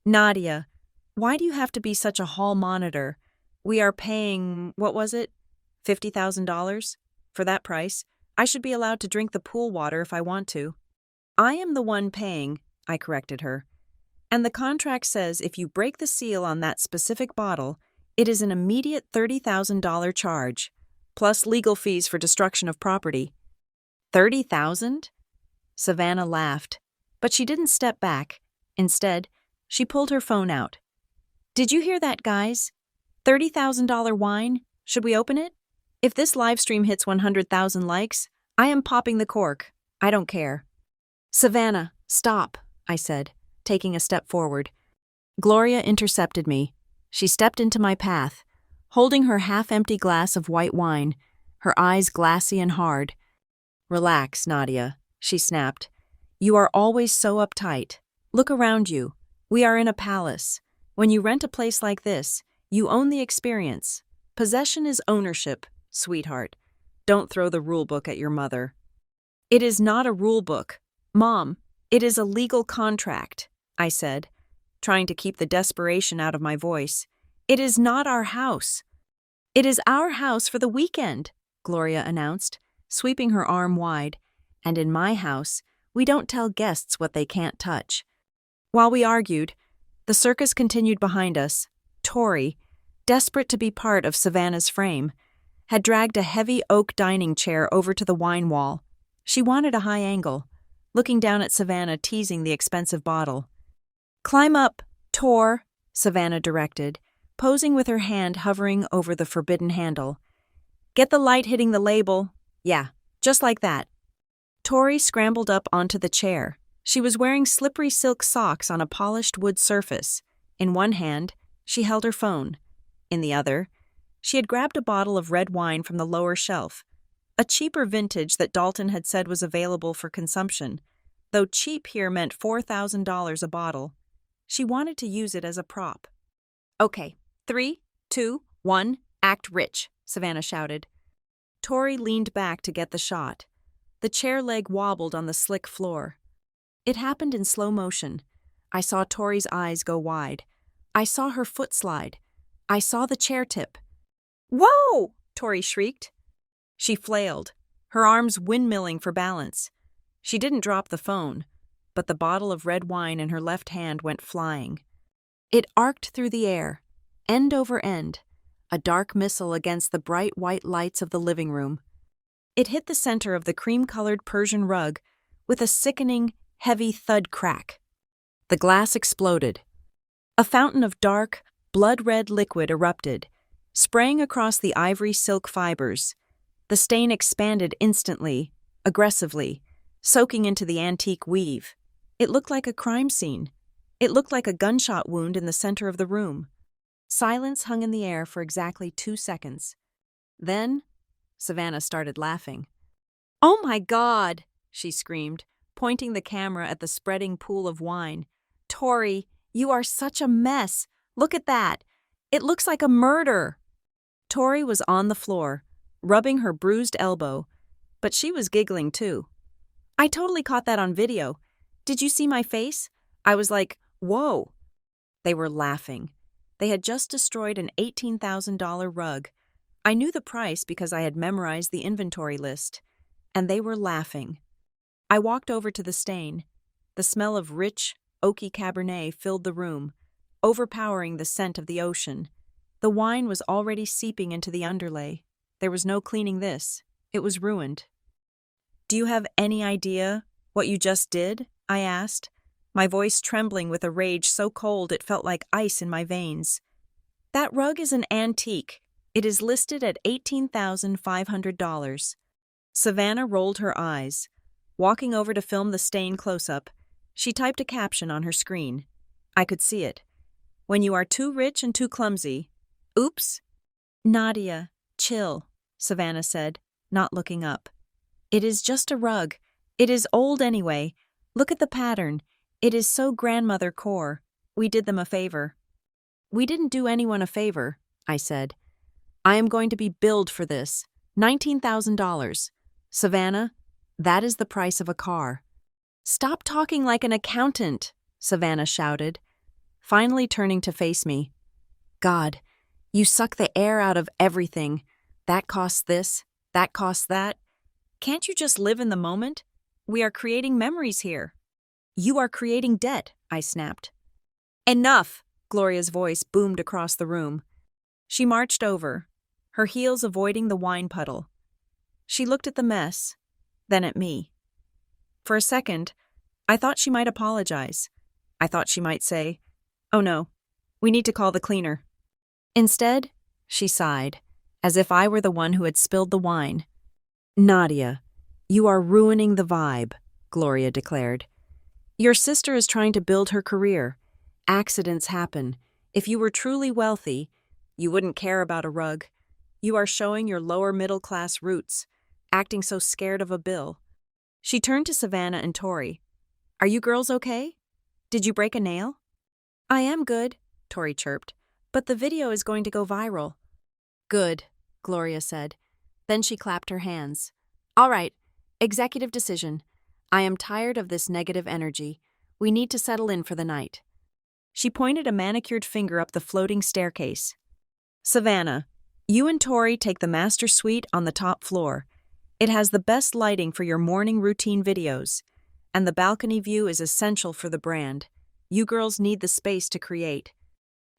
"Nadia, why do you have to be such a hall monitor? We are paying, what was it, $50,000? For that price, I should be allowed to drink the pool water if I want to." "I am the one paying," I corrected her. "And the contract says if you break the seal on that specific bottle, it is an immediate $30,000 charge, plus legal fees for destruction of property." "30,000?" Savannah laughed, but she didn't step back. Instead, she pulled her phone out. "Did you hear that, guys? $30,000 wine? Should we open it? If this livestream hits 100,000 likes, I am popping the cork. I don't care." "Savannah, stop," I said, taking a step forward. Gloria intercepted me. She stepped into my path, holding her half-empty glass of white wine, her eyes glassy and hard. "Relax, Nadia," she snapped. "You are always so uptight. Look around you. We are in a palace. When you rent a place like this, you own the experience. Possession is ownership, sweetheart. Don't throw the rule book at your mother." "It is not a rule book. Mom, it is a legal contract," I said, trying to keep the desperation out of my voice. "It is not our house." "It is our house for the weekend," Gloria announced, sweeping her arm wide. "And in my house, we don't tell guests what they can't touch." While we argued, the circus continued behind us. Tori, desperate to be part of Savannah's frame, had dragged a heavy oak dining chair over to the wine wall. She wanted a high angle, looking down at Savannah teasing the expensive bottle. "Climb up, Tor," Savannah directed, posing with her hand hovering over the forbidden handle. "Get the light hitting the label. Yeah, just like that." Tori scrambled up onto the chair. She was wearing slippery silk socks on a polished wood surface. In one hand, she held her phone. In the other, she had grabbed a bottle of red wine from the lower shelf, a cheaper vintage that Dalton had said was available for consumption, though cheap here meant $4,000 a bottle. She wanted to use it as a prop. "Okay, 3, 2, 1, act rich," Savannah shouted. Tori leaned back to get the shot. The chair leg wobbled on the slick floor. It happened in slow motion. I saw Tori's eyes go wide. I saw her foot slide. I saw the chair tip. "Whoa!" Tori shrieked. She flailed, her arms windmilling for balance. She didn't drop the phone, but the bottle of red wine in her left hand went flying. It arced through the air, end over end, a dark missile against the bright white lights of the living room. It hit the center of the cream-colored Persian rug with a sickening, heavy thud crack. The glass exploded. A fountain of dark, blood-red liquid erupted, spraying across the ivory silk fibers. The stain expanded instantly, aggressively, soaking into the antique weave. It looked like a crime scene. It looked like a gunshot wound in the center of the room. Silence hung in the air for exactly 2 seconds. Then, Savannah started laughing. "Oh my God!" she screamed, pointing the camera at the spreading pool of wine. "Tori, you are such a mess. Look at that. It looks like a murder." Tori was on the floor, rubbing her bruised elbow, but she was giggling too. I totally caught that on video. Did you see my face? I was like, whoa. They were laughing. They had just destroyed an $18,000 rug. I knew the price because I had memorized the inventory list, and they were laughing. I walked over to the stain. The smell of rich, oaky Cabernet filled the room, overpowering the scent of the ocean. The wine was already seeping into the underlay. There was no cleaning this. It was ruined. "Do you have any idea what you just did?" I asked, my voice trembling with a rage so cold it felt like ice in my veins. "That rug is an antique. It is listed at $18,500. Savannah rolled her eyes. Walking over to film the stain close-up, she typed a caption on her screen. I could see it. "When you are too rich and too clumsy. Oops." "Nadia, chill," Savannah said, not looking up. "It is just a rug. It is old anyway. Look at the pattern. It is so grandmother core. We did them a favor." "We didn't do anyone a favor," I said. "I am going to be billed for this. $19,000. Savannah, that is the price of a car." "Stop talking like an accountant," Savannah shouted, finally turning to face me. "God, you suck the air out of everything. That costs this, that costs that. Can't you just live in the moment? We are creating memories here." "You are creating debt," I snapped. "Enough!" Gloria's voice boomed across the room. She marched over, her heels avoiding the wine puddle. She looked at the mess, then at me. For a second, I thought she might apologize. I thought she might say, "Oh no, we need to call the cleaner." Instead, she sighed, as if I were the one who had spilled the wine. "Nadia, you are ruining the vibe," Gloria declared. "Your sister is trying to build her career. Accidents happen. If you were truly wealthy, you wouldn't care about a rug. You are showing your lower middle-class roots, acting so scared of a bill." She turned to Savannah and Tori. "Are you girls okay? Did you break a nail?" "I am good," Tori chirped, "but the video is going to go viral." "Good," Gloria said. Then she clapped her hands. "All right, executive decision. I am tired of this negative energy. We need to settle in for the night." She pointed a manicured finger up the floating staircase. "Savannah, you and Tori take the master suite on the top floor. It has the best lighting for your morning routine videos, and the balcony view is essential for the brand. You girls need the space to create."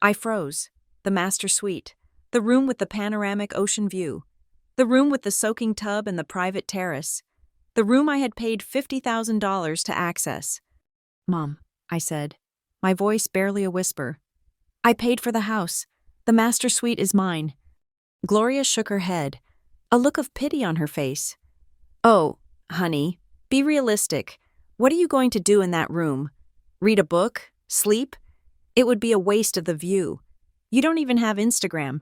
I froze. The master suite. The room with the panoramic ocean view. The room with the soaking tub and the private terrace. The room I had paid $50,000 to access. "Mom," I said, my voice barely a whisper. "I paid for the house. The master suite is mine." Gloria shook her head, a look of pity on her face. "Oh, honey, be realistic. What are you going to do in that room? Read a book? Sleep? It would be a waste of the view. You don't even have Instagram.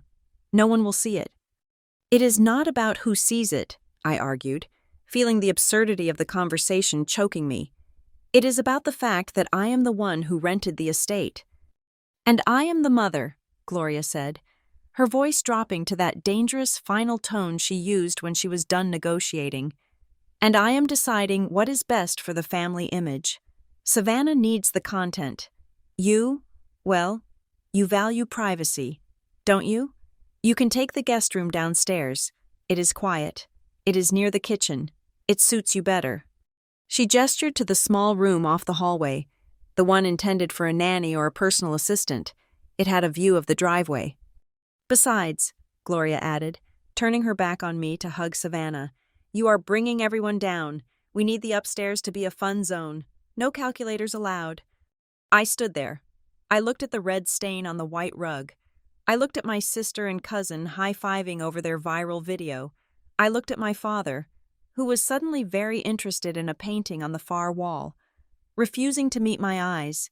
No one will see it." "It is not about who sees it," I argued, feeling the absurdity of the conversation choking me. "It is about the fact that I am the one who rented the estate." "And I am the mother," Gloria said, her voice dropping to that dangerous final tone she used when she was done negotiating. "And I am deciding what is best for the family image. Savannah needs the content. You, well, you value privacy, don't you? You can take the guest room downstairs. It is quiet. It is near the kitchen. It suits you better." She gestured to the small room off the hallway, the one intended for a nanny or a personal assistant. It had a view of the driveway. "Besides," Gloria added, turning her back on me to hug Savannah, "you are bringing everyone down. We need the upstairs to be a fun zone. No calculators allowed." I stood there. I looked at the red stain on the white rug. I looked at my sister and cousin high-fiving over their viral video. I looked at my father, who was suddenly very interested in a painting on the far wall, refusing to meet my eyes.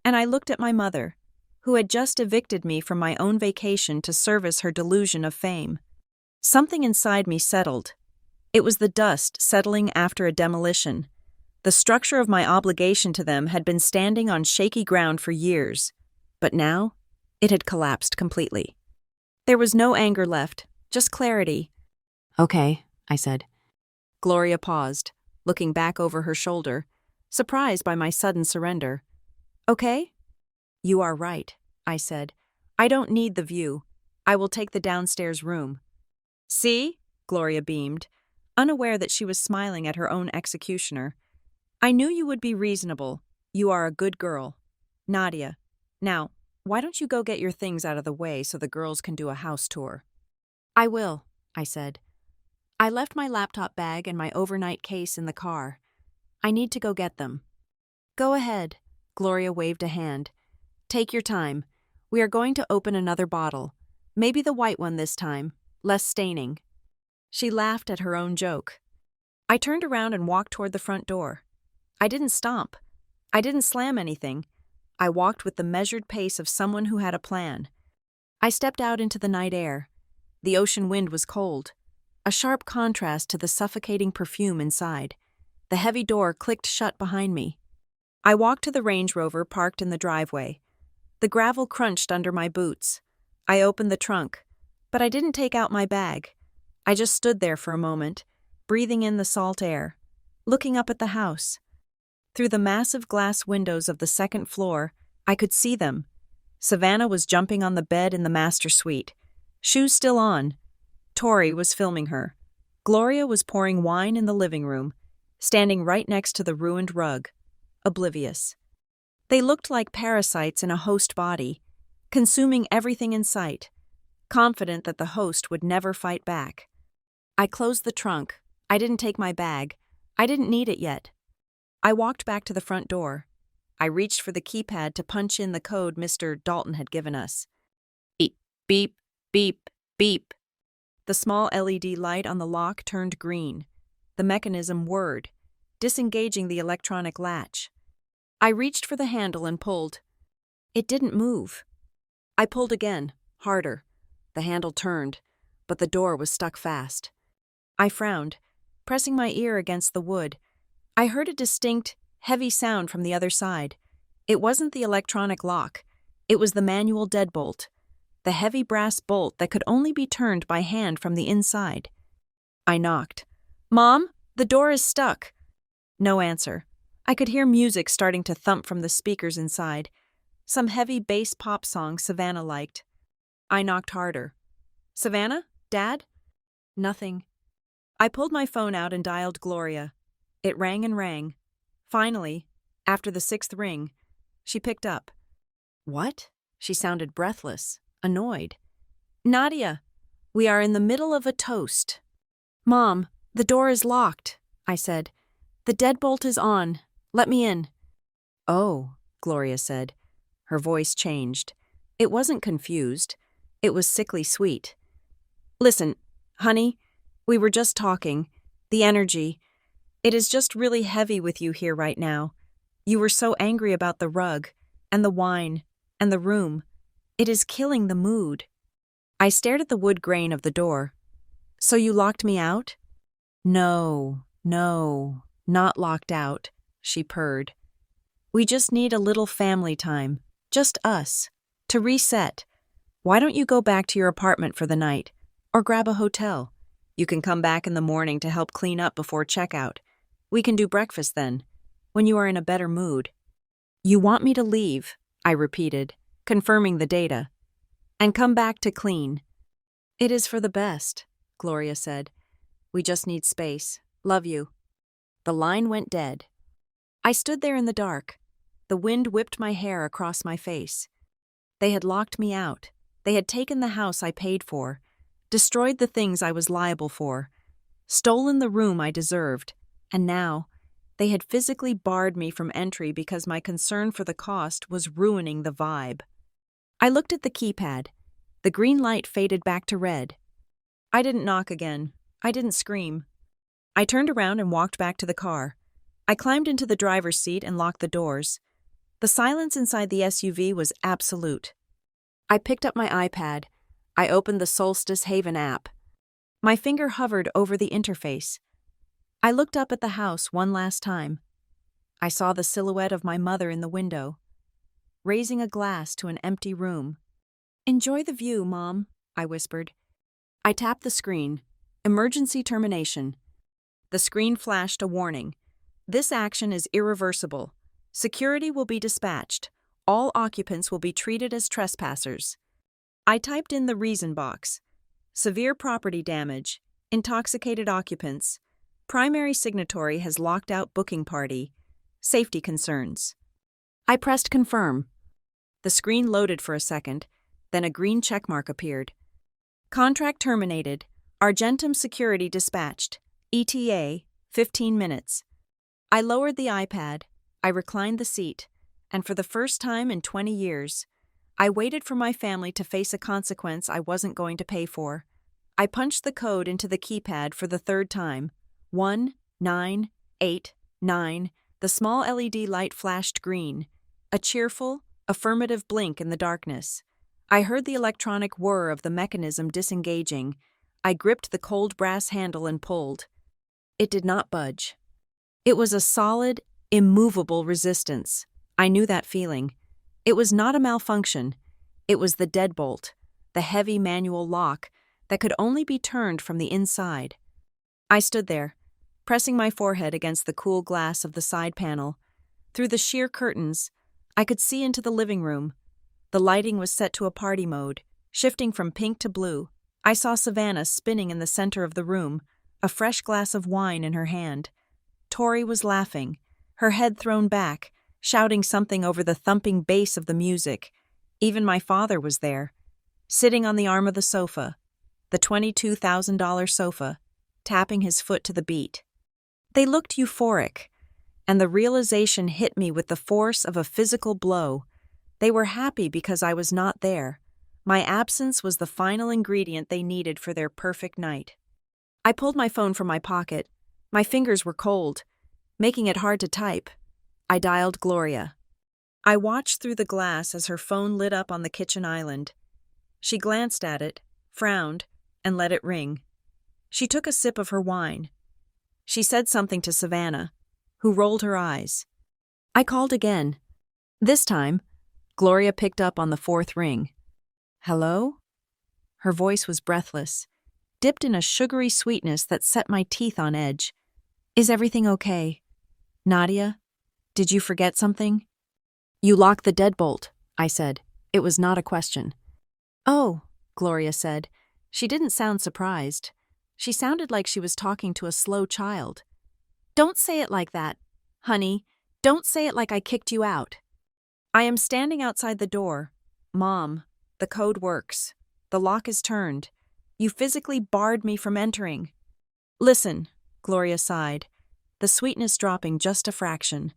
And I looked at my mother, who had just evicted me from my own vacation to service her delusion of fame. Something inside me settled. It was the dust settling after a demolition. The structure of my obligation to them had been standing on shaky ground for years, but now it had collapsed completely. There was no anger left, just clarity. Okay, I said. Gloria paused, looking back over her shoulder, surprised by my sudden surrender. Okay? You are right, I said. I don't need the view. I will take the downstairs room. See? Gloria beamed, unaware that she was smiling at her own executioner. I knew you would be reasonable. You are a good girl. Nadia. Now, why don't you go get your things out of the way so the girls can do a house tour? I will, I said. I left my laptop bag and my overnight case in the car. I need to go get them. Go ahead, Gloria waved a hand. Take your time. We are going to open another bottle. Maybe the white one this time, less staining. She laughed at her own joke. I turned around and walked toward the front door. I didn't stomp. I didn't slam anything. I walked with the measured pace of someone who had a plan. I stepped out into the night air. The ocean wind was cold, a sharp contrast to the suffocating perfume inside. The heavy door clicked shut behind me. I walked to the Range Rover parked in the driveway. The gravel crunched under my boots. I opened the trunk, but I didn't take out my bag. I just stood there for a moment, breathing in the salt air, looking up at the house. Through the massive glass windows of the second floor, I could see them. Savannah was jumping on the bed in the master suite, shoes still on. Tori was filming her. Gloria was pouring wine in the living room, standing right next to the ruined rug, oblivious. They looked like parasites in a host body, consuming everything in sight, confident that the host would never fight back. I closed the trunk. I didn't take my bag. I didn't need it yet. I walked back to the front door. I reached for the keypad to punch in the code Mr. Dalton had given us. Beep, beep, beep, beep. The small LED light on the lock turned green. The mechanism whirred, disengaging the electronic latch. I reached for the handle and pulled. It didn't move. I pulled again, harder. The handle turned, but the door was stuck fast. I frowned, pressing my ear against the wood. I heard a distinct, heavy sound from the other side. It wasn't the electronic lock. It was the manual deadbolt, the heavy brass bolt that could only be turned by hand from the inside. I knocked. Mom, the door is stuck. No answer. I could hear music starting to thump from the speakers inside, some heavy bass pop song Savannah liked. I knocked harder. Savannah? Dad? Nothing. I pulled my phone out and dialed Gloria. It rang and rang. Finally, after the sixth ring, she picked up. What? She sounded breathless, annoyed. Nadia, we are in the middle of a toast. Mom, the door is locked, I said. The deadbolt is on. Let me in. Oh, Gloria said. Her voice changed. It wasn't confused. It was sickly sweet. Listen, honey, we were just talking. The energy. It is just really heavy with you here right now. You were so angry about the rug, and the wine, and the room. It is killing the mood. I stared at the wood grain of the door. So you locked me out? No, not locked out, she purred. We just need a little family time, just us, to reset. Why don't you go back to your apartment for the night, or grab a hotel? You can come back in the morning to help clean up before checkout. We can do breakfast then, when you are in a better mood. You want me to leave, I repeated, confirming the data, and come back to clean. It is for the best, Gloria said. We just need space. Love you. The line went dead. I stood there in the dark. The wind whipped my hair across my face. They had locked me out. They had taken the house I paid for, destroyed the things I was liable for, stolen the room I deserved, and now they had physically barred me from entry because my concern for the cost was ruining the vibe. I looked at the keypad. The green light faded back to red. I didn't knock again. I didn't scream. I turned around and walked back to the car. I climbed into the driver's seat and locked the doors. The silence inside the SUV was absolute. I picked up my iPad. I opened the Solstice Haven app. My finger hovered over the interface. I looked up at the house one last time. I saw the silhouette of my mother in the window, raising a glass to an empty room. Enjoy the view, Mom, I whispered. I tapped the screen. Emergency termination. The screen flashed a warning. This action is irreversible. Security will be dispatched. All occupants will be treated as trespassers. I typed in the reason box. Severe property damage. Intoxicated occupants. Primary signatory has locked out booking party. Safety concerns. I pressed confirm. The screen loaded for a second, then a green checkmark appeared. Contract terminated. Argentum security dispatched. ETA, 15 minutes. I lowered the iPad. I reclined the seat, and for the first time in 20 years, I waited for my family to face a consequence I wasn't going to pay for. I punched the code into the keypad for the third time. 1989. The small LED light flashed green. A cheerful, affirmative blink in the darkness. I heard the electronic whir of the mechanism disengaging. I gripped the cold brass handle and pulled. It did not budge. It was a solid, immovable resistance. I knew that feeling. It was not a malfunction. It was the deadbolt, the heavy manual lock that could only be turned from the inside. I stood there, pressing my forehead against the cool glass of the side panel. Through the sheer curtains, I could see into the living room. The lighting was set to a party mode, shifting from pink to blue. I saw Savannah spinning in the center of the room, a fresh glass of wine in her hand. Tori was laughing, her head thrown back, shouting something over the thumping bass of the music. Even my father was there, sitting on the arm of the sofa, the $22,000 sofa, tapping his foot to the beat. They looked euphoric, and the realization hit me with the force of a physical blow. They were happy because I was not there. My absence was the final ingredient they needed for their perfect night. I pulled my phone from my pocket. My fingers were cold, making it hard to type. I dialed Gloria. I watched through the glass as her phone lit up on the kitchen island. She glanced at it, frowned, and let it ring. She took a sip of her wine. She said something to Savannah, who rolled her eyes. I called again. This time, Gloria picked up on the fourth ring. Hello? Her voice was breathless, dipped in a sugary sweetness that set my teeth on edge. Is everything okay? Nadia, did you forget something? You locked the deadbolt, I said. It was not a question. Oh, Gloria said. She didn't sound surprised. She sounded like she was talking to a slow child. Don't say it like that, honey. Don't say it like I kicked you out. I am standing outside the door. Mom, the code works. The lock is turned. You physically barred me from entering. Listen, Gloria sighed, the sweetness dropping just a fraction.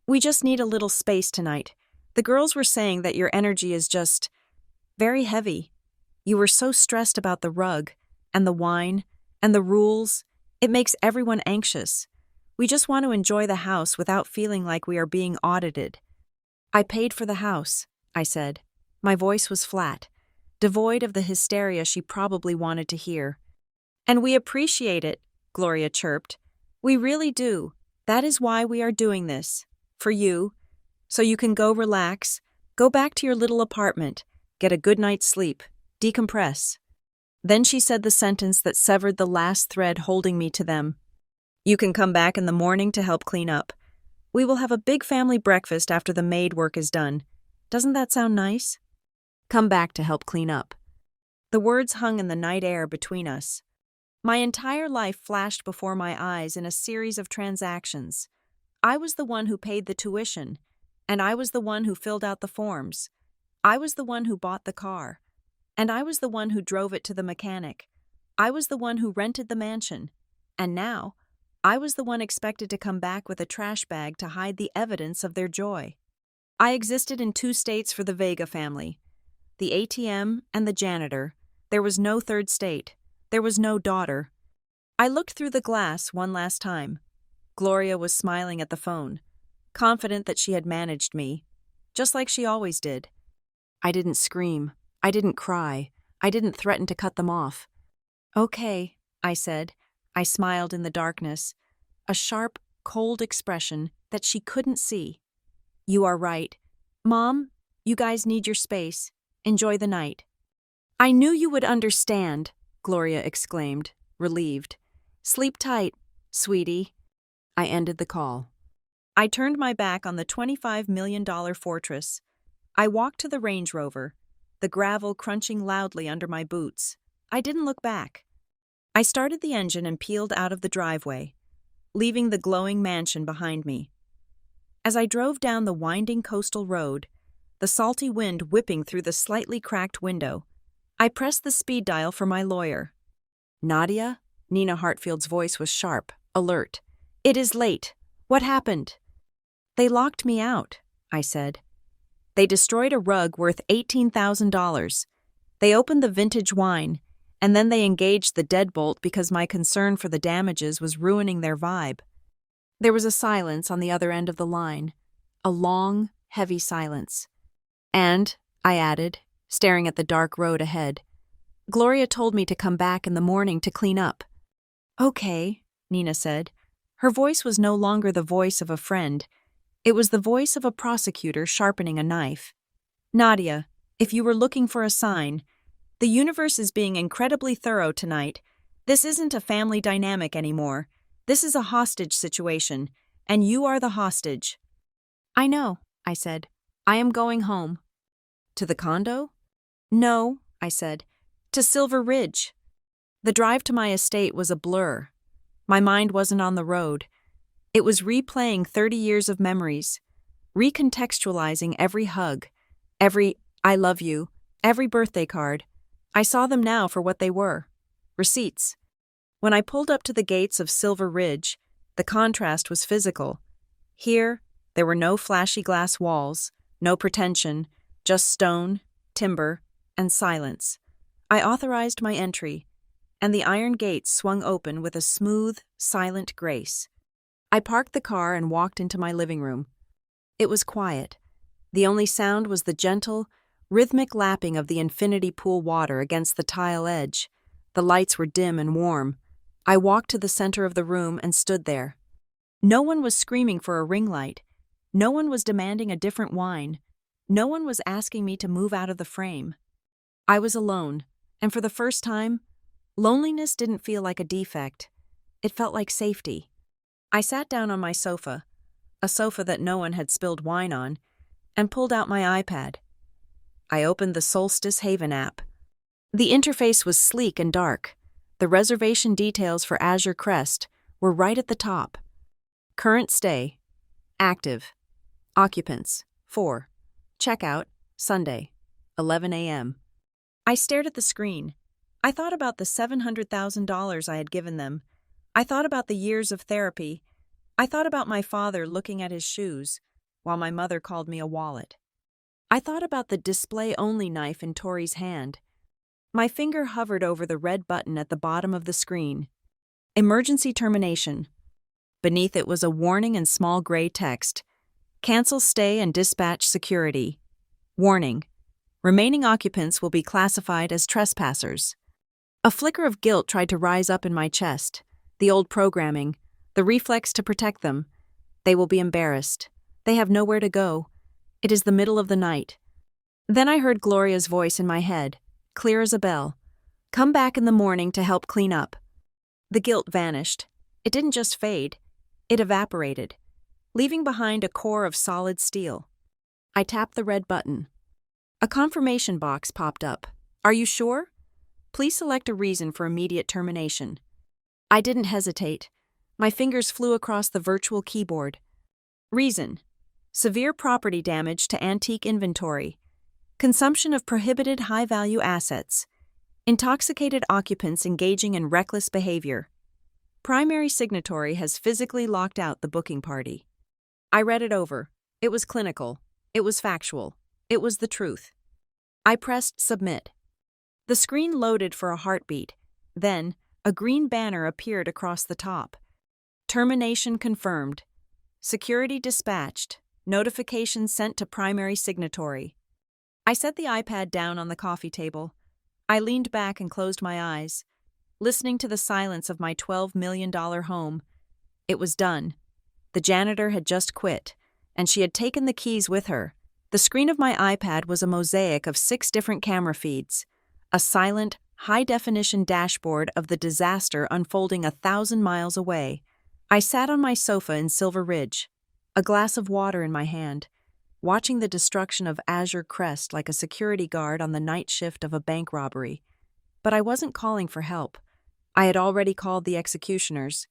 We just need a little space tonight. The girls were saying that your energy is just very heavy. You were so stressed about the rug, and the wine, and the rules. It makes everyone anxious. We just want to enjoy the house without feeling like we are being audited. I paid for the house, I said. My voice was flat, devoid of the hysteria she probably wanted to hear. And we appreciate it, Gloria chirped. We really do. That is why we are doing this. For you. So you can go relax, go back to your little apartment, get a good night's sleep, decompress. Then she said the sentence that severed the last thread holding me to them. You can come back in the morning to help clean up. We will have a big family breakfast after the maid work is done. Doesn't that sound nice? Come back to help clean up. The words hung in the night air between us. My entire life flashed before my eyes in a series of transactions. I was the one who paid the tuition, and I was the one who filled out the forms. I was the one who bought the car, and I was the one who drove it to the mechanic. I was the one who rented the mansion, and now I was the one expected to come back with a trash bag to hide the evidence of their joy. I existed in 2 states for the Vega family, the ATM and the janitor. There was no third state. There was no daughter. I looked through the glass one last time. Gloria was smiling at the phone, confident that she had managed me, just like she always did. I didn't scream. I didn't cry. I didn't threaten to cut them off. Okay, I said. I smiled in the darkness, a sharp, cold expression that she couldn't see. You are right. Mom, you guys need your space. Enjoy the night. I knew you would understand, Gloria exclaimed, relieved. Sleep tight, sweetie. I ended the call. I turned my back on the $25 million fortress. I walked to the Range Rover, the gravel crunching loudly under my boots. I didn't look back. I started the engine and peeled out of the driveway, leaving the glowing mansion behind me. As I drove down the winding coastal road, the salty wind whipping through the slightly cracked window, I pressed the speed dial for my lawyer. Nadia? Nina Hartfield's voice was sharp, alert. It is late. What happened? They locked me out, I said. They destroyed a rug worth $18,000. They opened the vintage wine, and then they engaged the deadbolt because my concern for the damages was ruining their vibe. There was a silence on the other end of the line, a long, heavy silence. And, I added, staring at the dark road ahead, Gloria told me to come back in the morning to clean up. Okay, Nina said. Her voice was no longer the voice of a friend. It was the voice of a prosecutor sharpening a knife. Nadia, if you were looking for a sign, the universe is being incredibly thorough tonight. This isn't a family dynamic anymore. This is a hostage situation, and you are the hostage. I know, I said. I am going home. To the condo? No, I said. To Silver Ridge. The drive to my estate was a blur. My mind wasn't on the road. It was replaying 30 years of memories, recontextualizing every hug, every I love you, every birthday card. I saw them now for what they were, receipts. When I pulled up to the gates of Silver Ridge, the contrast was physical. Here, there were no flashy glass walls, no pretension, just stone, timber, and silence. I authorized my entry, and the iron gates swung open with a smooth, silent grace. I parked the car and walked into my living room. It was quiet. The only sound was the gentle, rhythmic lapping of the infinity pool water against the tile edge. The lights were dim and warm. I walked to the center of the room and stood there. No one was screaming for a ring light. No one was demanding a different wine. No one was asking me to move out of the frame. I was alone, and for the first time, loneliness didn't feel like a defect. It felt like safety. I sat down on my sofa, a sofa that no one had spilled wine on, and pulled out my iPad. I opened the Solstice Haven app. The interface was sleek and dark. The reservation details for Azure Crest were right at the top. Current stay. Active. Occupants. 4. Checkout. Sunday. 11 a.m. I stared at the screen. I thought about the $700,000 I had given them. I thought about the years of therapy. I thought about my father looking at his shoes, while my mother called me a wallet. I thought about the display-only knife in Tori's hand. My finger hovered over the red button at the bottom of the screen. Emergency termination. Beneath it was a warning in small gray text. Cancel stay and dispatch security. Warning. Remaining occupants will be classified as trespassers. A flicker of guilt tried to rise up in my chest. The old programming, the reflex to protect them. They will be embarrassed. They have nowhere to go. It is the middle of the night. Then I heard Gloria's voice in my head, clear as a bell. Come back in the morning to help clean up. The guilt vanished. It didn't just fade. It evaporated, leaving behind a core of solid steel. I tapped the red button. A confirmation box popped up. Are you sure? Please select a reason for immediate termination. I didn't hesitate. My fingers flew across the virtual keyboard. Reason. Severe property damage to antique inventory. Consumption of prohibited high-value assets. Intoxicated occupants engaging in reckless behavior. Primary signatory has physically locked out the booking party. I read it over. It was clinical. It was factual. It was the truth. I pressed submit. The screen loaded for a heartbeat. Then, a green banner appeared across the top. Termination confirmed. Security dispatched. Notification sent to primary signatory. I set the iPad down on the coffee table. I leaned back and closed my eyes, listening to the silence of my $12 million home. It was done. The janitor had just quit, and she had taken the keys with her. The screen of my iPad was a mosaic of 6 different camera feeds, a silent, high-definition dashboard of the disaster unfolding 1,000 miles away. I sat on my sofa in Silver Ridge, a glass of water in my hand, watching the destruction of Azure Crest like a security guard on the night shift of a bank robbery. But I wasn't calling for help. I had already called the executioners.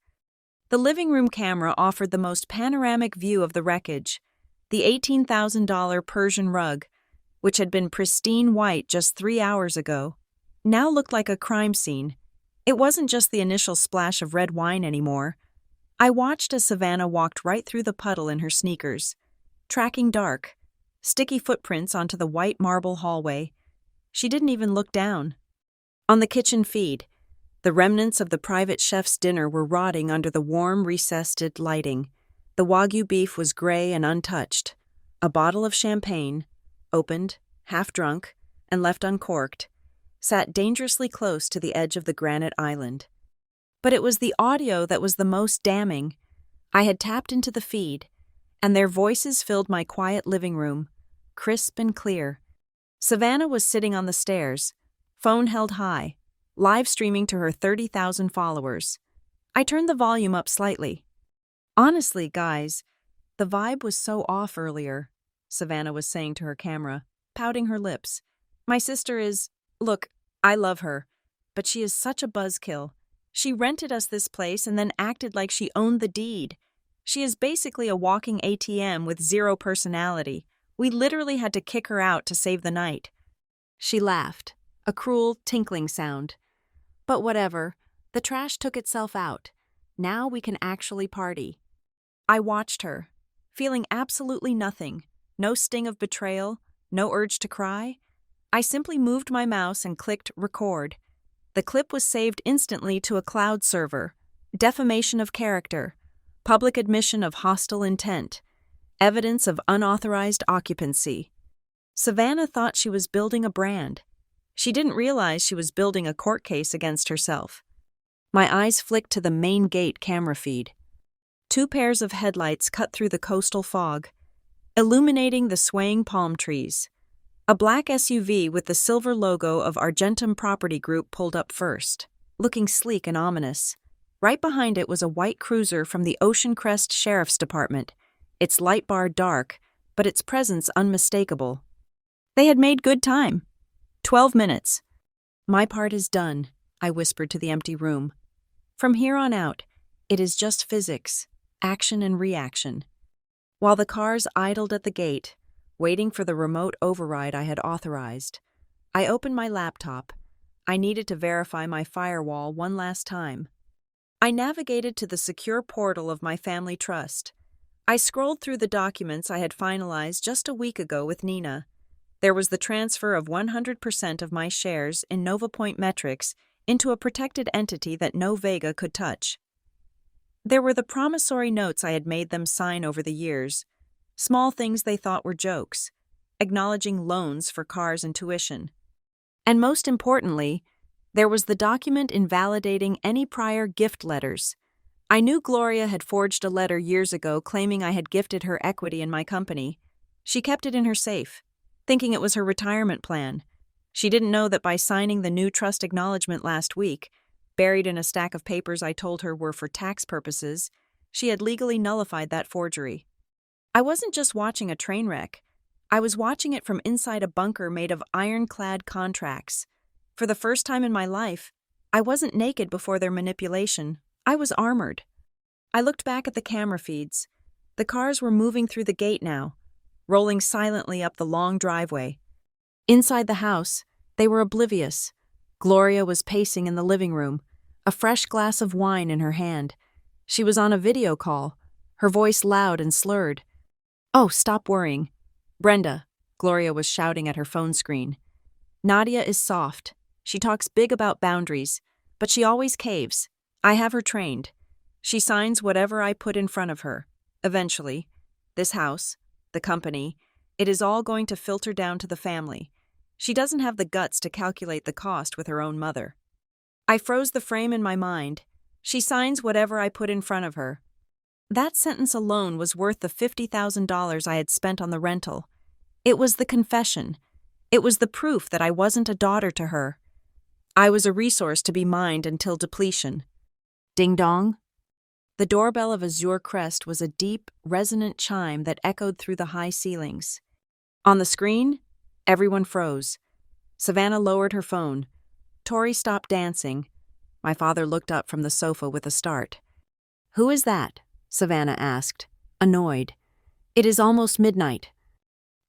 The living room camera offered the most panoramic view of the wreckage. The $18,000 Persian rug, which had been pristine white just 3 hours ago, now looked like a crime scene. It wasn't just the initial splash of red wine anymore. I watched as Savannah walked right through the puddle in her sneakers, tracking dark, sticky footprints onto the white marble hallway. She didn't even look down. On the kitchen feed, the remnants of the private chef's dinner were rotting under the warm, recessed lighting. The Wagyu beef was gray and untouched. A bottle of champagne, opened, half drunk, and left uncorked, sat dangerously close to the edge of the granite island. But it was the audio that was the most damning. I had tapped into the feed, and their voices filled my quiet living room, crisp and clear. Savannah was sitting on the stairs, phone held high, live streaming to her 30,000 followers. I turned the volume up slightly. "Honestly, guys, the vibe was so off earlier," Savannah was saying to her camera, pouting her lips. "My sister is, look, I love her, but she is such a buzzkill. She rented us this place and then acted like she owned the deed. She is basically a walking ATM with zero personality. We literally had to kick her out to save the night." She laughed, a cruel, tinkling sound. "But whatever, the trash took itself out. Now we can actually party." I watched her, feeling absolutely nothing, no sting of betrayal, no urge to cry. I simply moved my mouse and clicked record. The clip was saved instantly to a cloud server. Defamation of character, public admission of hostile intent, evidence of unauthorized occupancy. Savannah thought she was building a brand. She didn't realize she was building a court case against herself. My eyes flicked to the main gate camera feed. 2 pairs of headlights cut through the coastal fog, illuminating the swaying palm trees. A black SUV with the silver logo of Argentum Property Group pulled up first, looking sleek and ominous. Right behind it was a white cruiser from the Ocean Crest Sheriff's Department, its light bar dark, but its presence unmistakable. They had made good time. 12 minutes. "My part is done," I whispered to the empty room. "From here on out, it is just physics, action and reaction." While the cars idled at the gate, waiting for the remote override I had authorized, I opened my laptop. I needed to verify my firewall one last time. I navigated to the secure portal of my family trust. I scrolled through the documents I had finalized just a week ago with Nina. There was the transfer of 100% of my shares in NovaPoint Metrics into a protected entity that no Vega could touch. There were the promissory notes I had made them sign over the years, small things they thought were jokes, acknowledging loans for cars and tuition. And most importantly, there was the document invalidating any prior gift letters. I knew Gloria had forged a letter years ago claiming I had gifted her equity in my company. She kept it in her safe, thinking it was her retirement plan. She didn't know that by signing the new trust acknowledgement last week, buried in a stack of papers I told her were for tax purposes, she had legally nullified that forgery. I wasn't just watching a train wreck. I was watching it from inside a bunker made of ironclad contracts. For the first time in my life, I wasn't naked before their manipulation. I was armored. I looked back at the camera feeds. The cars were moving through the gate now, rolling silently up the long driveway. Inside the house, they were oblivious. Gloria was pacing in the living room, a fresh glass of wine in her hand. She was on a video call, her voice loud and slurred. "Oh, stop worrying. Brenda," Gloria was shouting at her phone screen. "Nadia is soft. She talks big about boundaries, but she always caves. I have her trained. She signs whatever I put in front of her. Eventually, this house, the company, it is all going to filter down to the family. She doesn't have the guts to calculate the cost with her own mother." I froze the frame in my mind. She signs whatever I put in front of her. That sentence alone was worth the $50,000 I had spent on the rental. It was the confession. It was the proof that I wasn't a daughter to her. I was a resource to be mined until depletion. Ding dong? The doorbell of Azure Crest was a deep, resonant chime that echoed through the high ceilings. On the screen, everyone froze. Savannah lowered her phone. Tori stopped dancing. My father looked up from the sofa with a start. Who is that? Savannah asked, annoyed. It is almost midnight.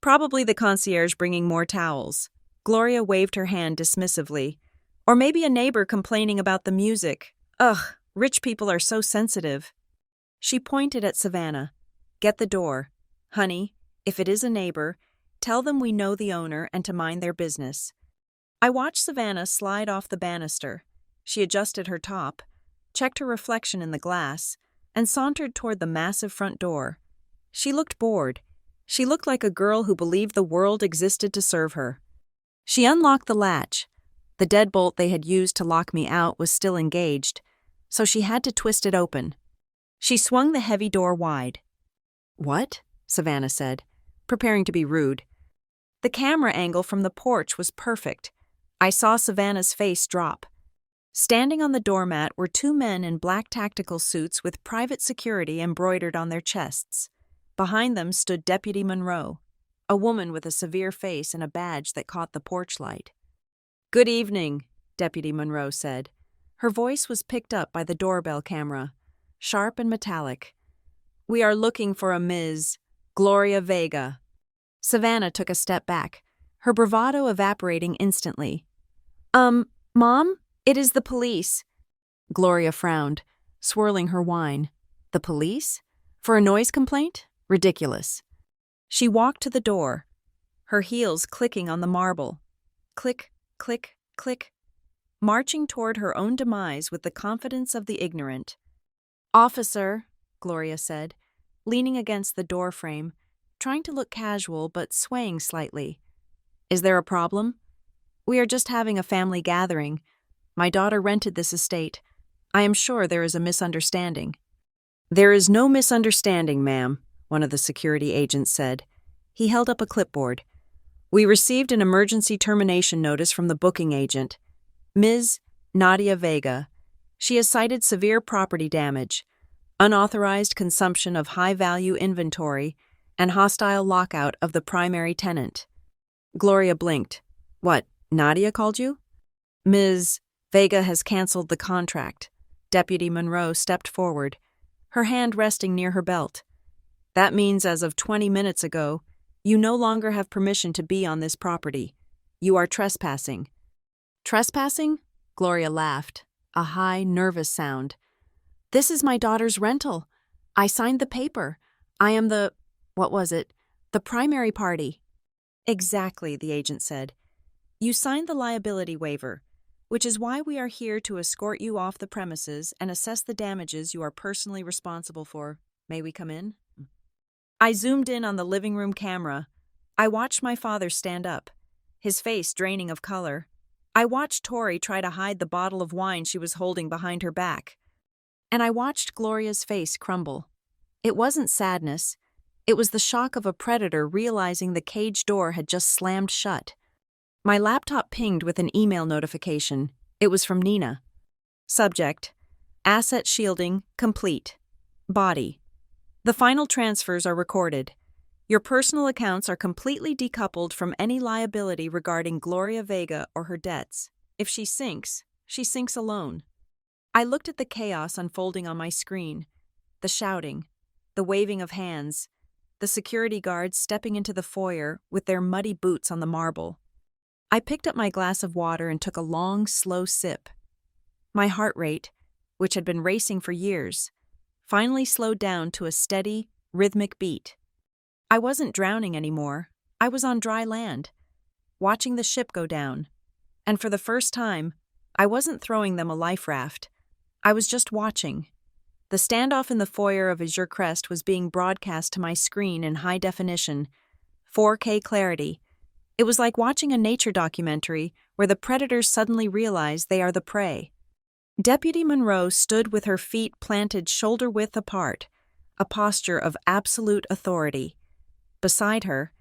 Probably the concierge bringing more towels. Gloria waved her hand dismissively. Or maybe a neighbor complaining about the music. Ugh, rich people are so sensitive. She pointed at Savannah. Get the door. Honey, if it is a neighbor, tell them we know the owner and to mind their business. I watched Savannah slide off the banister. She adjusted her top, checked her reflection in the glass, and sauntered toward the massive front door. She looked bored. She looked like a girl who believed the world existed to serve her. She unlocked the latch. The deadbolt they had used to lock me out was still engaged, so she had to twist it open. She swung the heavy door wide. What? Savannah said, preparing to be rude. The camera angle from the porch was perfect. I saw Savannah's face drop. Standing on the doormat were two men in black tactical suits with private security embroidered on their chests. Behind them stood Deputy Monroe, a woman with a severe face and a badge that caught the porch light. Good evening, Deputy Monroe said. Her voice was picked up by the doorbell camera, sharp and metallic. We are looking for a Ms. Gloria Vega. Savannah took a step back, her bravado evaporating instantly. Mom? It is the police. Gloria frowned, swirling her wine. The police? For a noise complaint? Ridiculous. She walked to the door, her heels clicking on the marble. Click, click, click. Marching toward her own demise with the confidence of the ignorant. Officer, Gloria said, leaning against the doorframe, trying to look casual but swaying slightly. Is there a problem? We are just having a family gathering. My daughter rented this estate. I am sure there is a misunderstanding. There is no misunderstanding, ma'am, one of the security agents said. He held up a clipboard. We received an emergency termination notice from the booking agent, Ms. Nadia Vega. She has cited severe property damage, unauthorized consumption of high-value inventory, and hostile lockout of the primary tenant. Gloria blinked. What, Nadia called you? Ms. Vega has canceled the contract. Deputy Monroe stepped forward, her hand resting near her belt. That means as of 20 minutes ago, you no longer have permission to be on this property. You are trespassing. Trespassing? Gloria laughed, a high, nervous sound. This is my daughter's rental. I signed the paper. I am the primary party. Exactly, the agent said. You signed the liability waiver, which is why we are here to escort you off the premises and assess the damages you are personally responsible for. May we come in? I zoomed in on the living room camera. I watched my father stand up, his face draining of color. I watched Tori try to hide the bottle of wine she was holding behind her back. And I watched Gloria's face crumble. It wasn't sadness. It was the shock of a predator realizing the cage door had just slammed shut. My laptop pinged with an email notification. It was from Nina. Subject: Asset shielding complete. Body: The final transfers are recorded. Your personal accounts are completely decoupled from any liability regarding Gloria Vega or her debts. If she sinks alone. I looked at the chaos unfolding on my screen. The shouting, the waving of hands, the security guards stepping into the foyer with their muddy boots on the marble. I picked up my glass of water and took a long, slow sip. My heart rate, which had been racing for years, finally slowed down to a steady, rhythmic beat. I wasn't drowning anymore. I was on dry land, watching the ship go down. And for the first time, I wasn't throwing them a life raft. I was just watching. The standoff in the foyer of Azure Crest was being broadcast to my screen in high definition, 4K clarity. It was like watching a nature documentary where the predators suddenly realize they are the prey. Deputy Monroe stood with her feet planted shoulder-width apart, a posture of absolute authority. Beside her,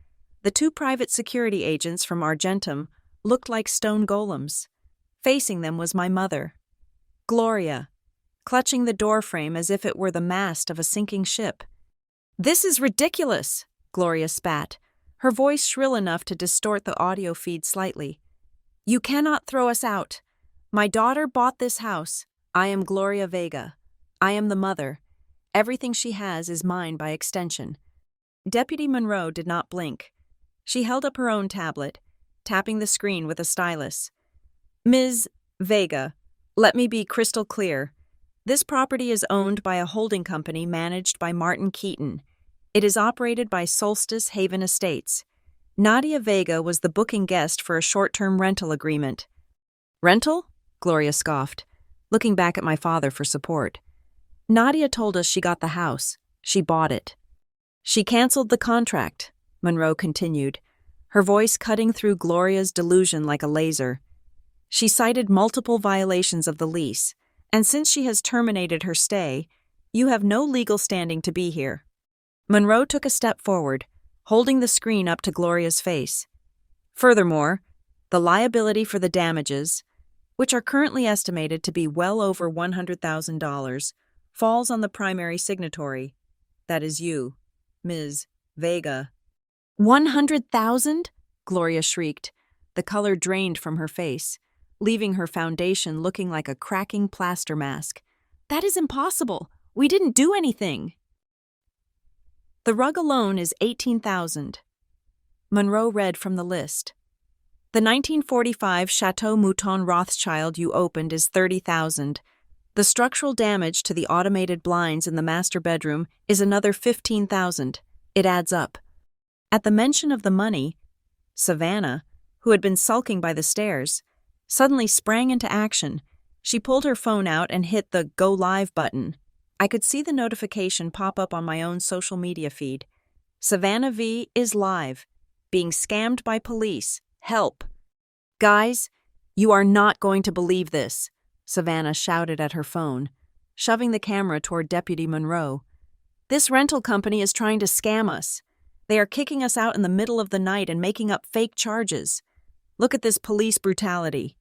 the two private security agents from Argentum looked like stone golems, Facing them was my mother, Gloria, clutching the doorframe as if it were the mast of a sinking ship. "This is ridiculous," Gloria spat, her voice shrill enough to distort the audio feed slightly. "You cannot throw us out. My daughter bought this house. I am Gloria Vega. I am the mother. Everything she has is mine by extension." Deputy Monroe did not blink. She held up her own tablet, tapping the screen with a stylus. "Ms. Vega, let me be crystal clear. This property is owned by a holding company managed by Martin Keaton. It is operated by Solstice Haven Estates. Nadia Vega was the booking guest for a short-term rental agreement." "Rental?" Gloria scoffed, looking back at my father for support. "Nadia told us she got the house. She bought it." "She canceled the contract," Monroe continued, her voice cutting through Gloria's delusion like a laser. "She cited multiple violations of the lease, and since she has terminated her stay, you have no legal standing to be here." Monroe took a step forward, holding the screen up to Gloria's face. "Furthermore, the liability for the damages, which are currently estimated to be well over $100,000, falls on the primary signatory. That is you, Ms. Vega." "100,000?" Gloria shrieked, the color drained from her face, leaving her foundation looking like a cracking plaster mask. "That is impossible. We didn't do anything." "The rug alone is $18,000. Monroe read from the list. "The 1945 Chateau Mouton Rothschild you opened is $30,000. The structural damage to the automated blinds in the master bedroom is another $15,000. It adds up." At the mention of the money, Savannah, who had been sulking by the stairs, suddenly sprang into action. She pulled her phone out and hit the Go Live button. I could see the notification pop up on my own social media feed. "Savannah V is live. Being scammed by police. Help." "Guys, you are not going to believe this," Savannah shouted at her phone, shoving the camera toward Deputy Monroe. "This rental company is trying to scam us. They are kicking us out in the middle of the night and making up fake charges. Look at this police brutality."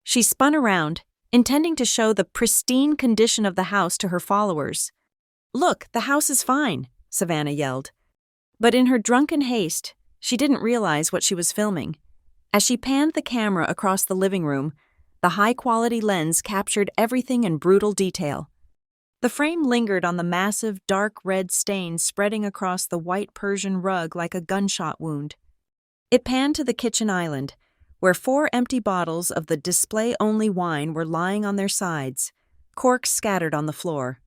She spun around, intending to show the pristine condition of the house to her followers. "Look, the house is fine," Savannah yelled. But in her drunken haste, she didn't realize what she was filming. As she panned the camera across the living room, the high-quality lens captured everything in brutal detail. The frame lingered on the massive, dark red stain spreading across the white Persian rug like a gunshot wound. It panned to the kitchen island, where 4 empty bottles of the display-only wine were lying on their sides, corks scattered on the floor.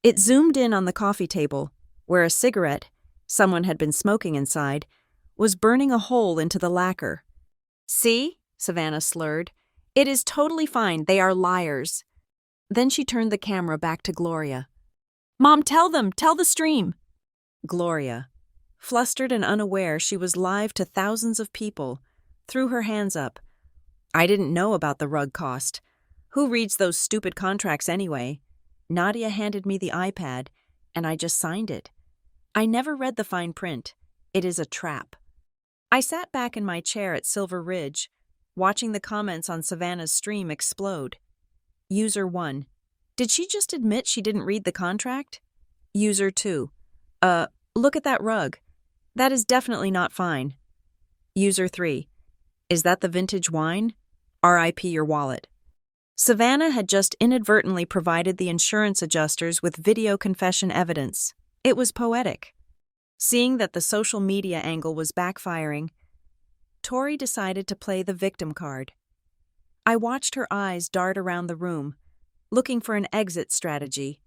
It zoomed in on the coffee table, where a cigarette, someone had been smoking inside, was burning a hole into the lacquer. "See?" Savannah slurred. "It is totally fine. They are liars." Then she turned the camera back to Gloria. "Mom, tell them! Tell the stream!" Gloria, flustered and unaware she was live to thousands of people, threw her hands up. "I didn't know about the rug cost. Who reads those stupid contracts anyway? Nadia handed me the iPad, and I just signed it. I never read the fine print. It is a trap." I sat back in my chair at Silver Ridge, watching the comments on Savannah's stream explode. User 1. "Did she just admit she didn't read the contract?" User 2. Look at that rug. That is definitely not fine." User 3. "Is that the vintage wine? RIP your wallet." Savannah had just inadvertently provided the insurance adjusters with video confession evidence. It was poetic. Seeing that the social media angle was backfiring, Tori decided to play the victim card. I watched her eyes dart around the room, looking for an exit strategy.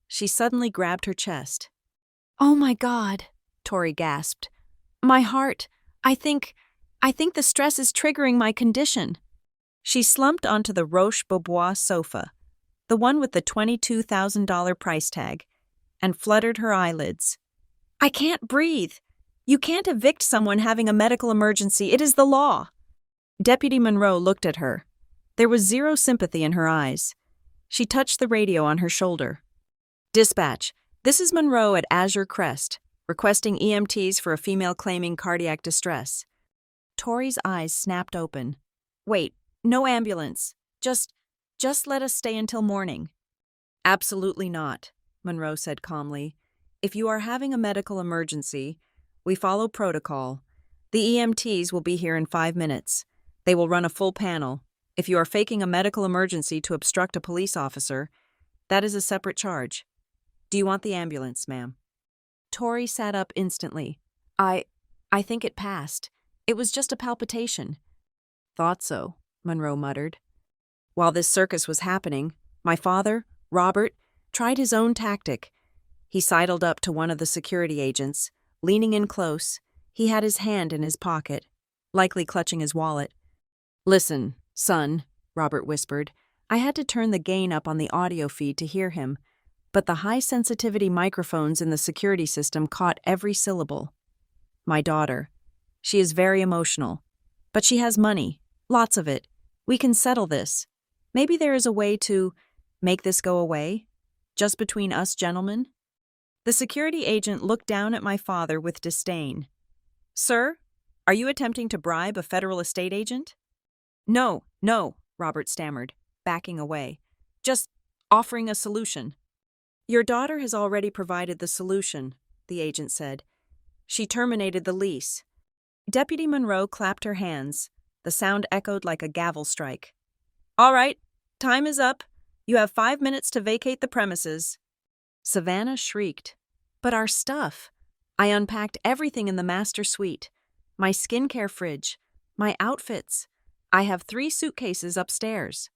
She suddenly grabbed her chest. "Oh my God," Tori gasped. "My heart, I think the stress is triggering my condition." She slumped onto the Roche-Beaubois sofa, the one with the $22,000 price tag, and fluttered her eyelids. "I can't breathe. You can't evict someone having a medical emergency. It is the law." Deputy Monroe looked at her. There was zero sympathy in her eyes. She touched the radio on her shoulder. "Dispatch, this is Monroe at Azure Crest, requesting EMTs for a female claiming cardiac distress." Tori's eyes snapped open. "Wait, No ambulance. Just let us stay until morning." "Absolutely not," Monroe said calmly. "If you are having a medical emergency, we follow protocol. The EMTs will be here in 5 minutes. They will run a full panel. If you are faking a medical emergency to obstruct a police officer, that is a separate charge. Do you want the ambulance, ma'am?" Tori sat up instantly. I think it passed. It was just a palpitation." "Thought so," Monroe muttered. While this circus was happening, my father, Robert, tried his own tactic. He sidled up to one of the security agents. Leaning in close, he had his hand in his pocket, likely clutching his wallet. "Listen, son," Robert whispered. I had to turn the gain up on the audio feed to hear him, but the high-sensitivity microphones in the security system caught every syllable. "My daughter. She is very emotional. But she has money. Lots of it. We can settle this. Maybe there is a way to make this go away? Just between us gentlemen?" The security agent looked down at my father with disdain. "Sir, are you attempting to bribe a federal estate agent?" No, Robert stammered, backing away. "Just offering a solution." "Your daughter has already provided the solution," the agent said. "She terminated the lease." Deputy Monroe clapped her hands. The sound echoed like a gavel strike. "All right, time is up. You have 5 minutes to vacate the premises." Savannah shrieked. "But our stuff!" I unpacked everything in the master suite. My skincare fridge, my outfits. I have 3 suitcases upstairs.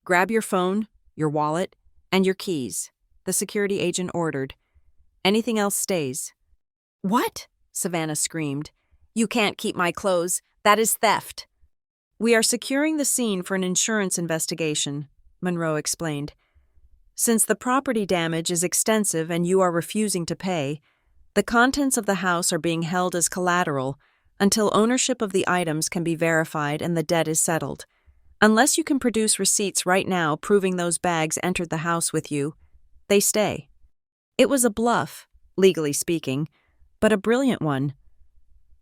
"Grab your phone, your wallet, and your keys," the security agent ordered. "Anything else stays." "What?" Savannah screamed. "You can't keep my clothes. That is theft." "We are securing the scene for an insurance investigation," Monroe explained. "Since the property damage is extensive and you are refusing to pay, the contents of the house are being held as collateral until ownership of the items can be verified and the debt is settled. Unless you can produce receipts right now proving those bags entered the house with you, they stay." It was a bluff, legally speaking, but a brilliant one.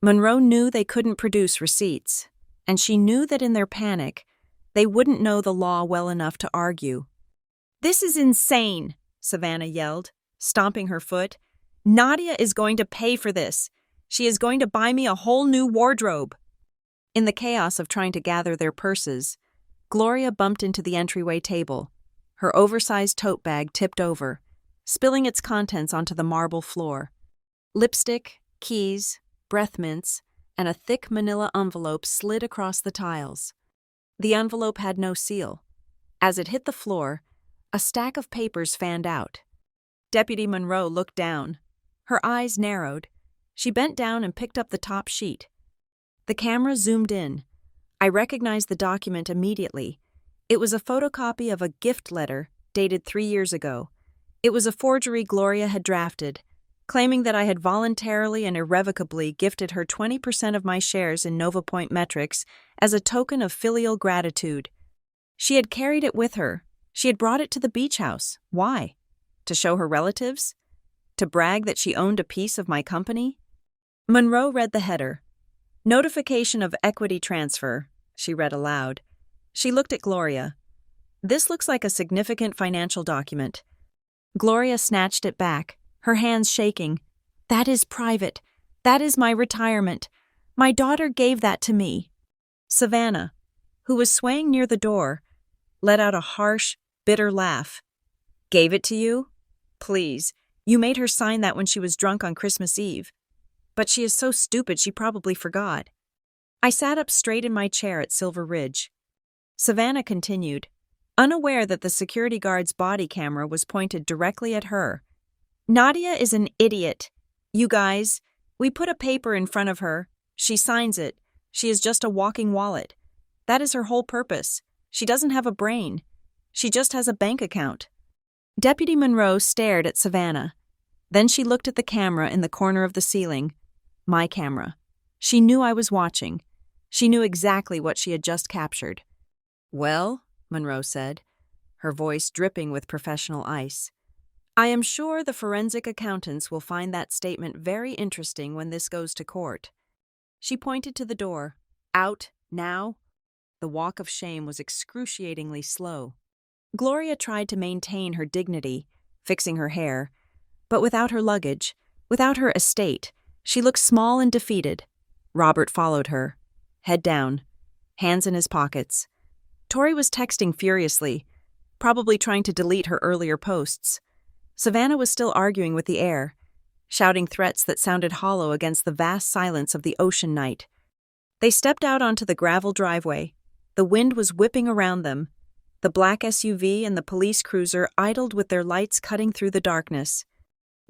Monroe knew they couldn't produce receipts, and she knew that in their panic, they wouldn't know the law well enough to argue. "This is insane," Savannah yelled, stomping her foot. "Nadia is going to pay for this. She is going to buy me a whole new wardrobe." In the chaos of trying to gather their purses, Gloria bumped into the entryway table. Her oversized tote bag tipped over, spilling its contents onto the marble floor. Lipstick, keys, breath mints, and a thick manila envelope slid across the tiles. The envelope had no seal. As it hit the floor, a stack of papers fanned out. Deputy Monroe looked down. Her eyes narrowed. She bent down and picked up the top sheet. The camera zoomed in. I recognized the document immediately. It was a photocopy of a gift letter dated 3 years ago. It was a forgery Gloria had drafted, claiming that I had voluntarily and irrevocably gifted her 20% of my shares in Nova Point Metrics as a token of filial gratitude. She had carried it with her. She had brought it to the beach house. Why? To show her relatives? To brag that she owned a piece of my company? Monroe read the header. "Notification of equity transfer," she read aloud. She looked at Gloria. "This looks like a significant financial document." Gloria snatched it back, her hands shaking. "That is private. That is my retirement. My daughter gave that to me." Savannah, who was swaying near the door, let out a harsh, bitter laugh. "Gave it to you? Please, you made her sign that when she was drunk on Christmas Eve. But she is so stupid she probably forgot." I sat up straight in my chair at Silver Ridge. Savannah continued, unaware that the security guard's body camera was pointed directly at her. "Nadia is an idiot. You guys, we put a paper in front of her. She signs it. She is just a walking wallet. That is her whole purpose. She doesn't have a brain. She just has a bank account." Deputy Monroe stared at Savannah. Then she looked at the camera in the corner of the ceiling. My camera. She knew I was watching. She knew exactly what she had just captured. "Well," Monroe said, her voice dripping with professional ice, "I am sure the forensic accountants will find that statement very interesting when this goes to court." She pointed to the door. "Out, now?" The walk of shame was excruciatingly slow. Gloria tried to maintain her dignity, fixing her hair, but without her luggage, without her estate, she looked small and defeated. Robert followed her, head down, hands in his pockets. Tori was texting furiously, probably trying to delete her earlier posts. Savannah was still arguing with the air, shouting threats that sounded hollow against the vast silence of the ocean night. They stepped out onto the gravel driveway. The wind was whipping around them. The black SUV and the police cruiser idled with their lights cutting through the darkness.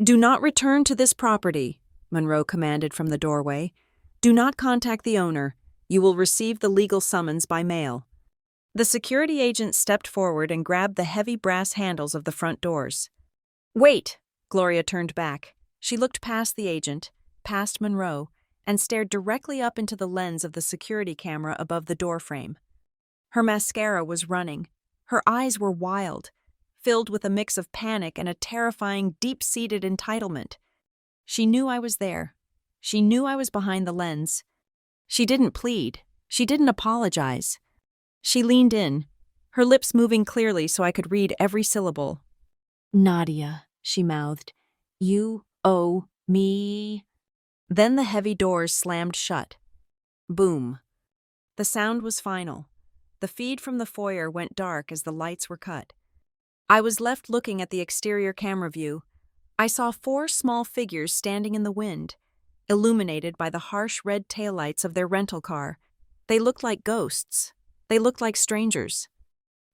"Do not return to this property," Monroe commanded from the doorway. "Do not contact the owner. You will receive the legal summons by mail." The security agent stepped forward and grabbed the heavy brass handles of the front doors. "Wait!" Gloria turned back. She looked past the agent, past Monroe, and stared directly up into the lens of the security camera above the doorframe. Her mascara was running. Her eyes were wild, filled with a mix of panic and a terrifying, deep-seated entitlement. She knew I was there. She knew I was behind the lens. She didn't plead. She didn't apologize. She leaned in, her lips moving clearly so I could read every syllable. "Nadia," she mouthed, "you owe me." Then the heavy doors slammed shut. Boom. The sound was final. The feed from the foyer went dark as the lights were cut. I was left looking at the exterior camera view. I saw 4 small figures standing in the wind, illuminated by the harsh red taillights of their rental car. They looked like ghosts. They looked like strangers.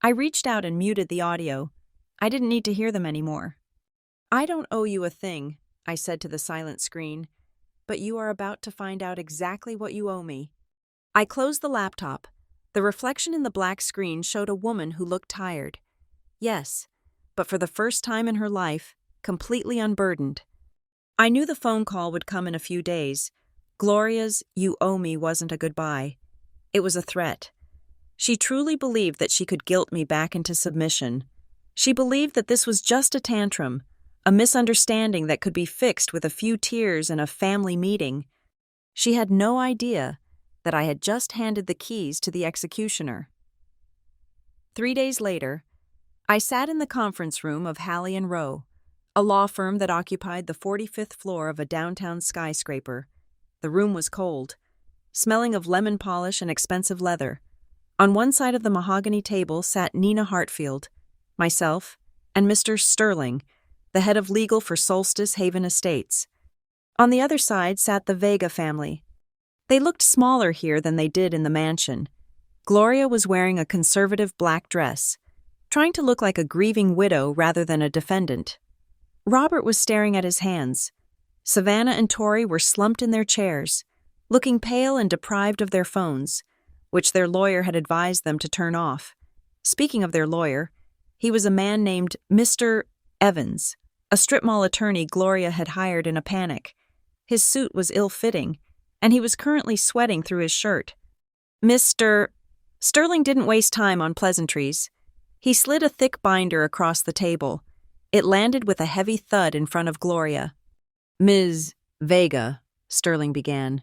I reached out and muted the audio. I didn't need to hear them anymore. "I don't owe you a thing," I said to the silent screen, "but you are about to find out exactly what you owe me." I closed the laptop. The reflection in the black screen showed a woman who looked tired. Yes, but for the first time in her life, completely unburdened. I knew the phone call would come in a few days. Gloria's "you owe me" wasn't a goodbye. It was a threat. She truly believed that she could guilt me back into submission. She believed that this was just a tantrum, a misunderstanding that could be fixed with a few tears and a family meeting. She had no idea that I had just handed the keys to the executioner. 3 days later, I sat in the conference room of Halley & Rowe, a law firm that occupied the 45th floor of a downtown skyscraper. The room was cold, smelling of lemon polish and expensive leather. On one side of the mahogany table sat Nina Hartfield, myself, and Mr. Sterling, the head of legal for Solstice Haven Estates. On the other side sat the Vega family. They looked smaller here than they did in the mansion. Gloria was wearing a conservative black dress, trying to look like a grieving widow rather than a defendant. Robert was staring at his hands. Savannah and Tori were slumped in their chairs, looking pale and deprived of their phones, which their lawyer had advised them to turn off. Speaking of their lawyer, he was a man named Mr. Evans, a strip mall attorney Gloria had hired in a panic. His suit was ill-fitting, and he was currently sweating through his shirt. Mr. Sterling didn't waste time on pleasantries. He slid a thick binder across the table. It landed with a heavy thud in front of Gloria. "Ms. Vega," Sterling began,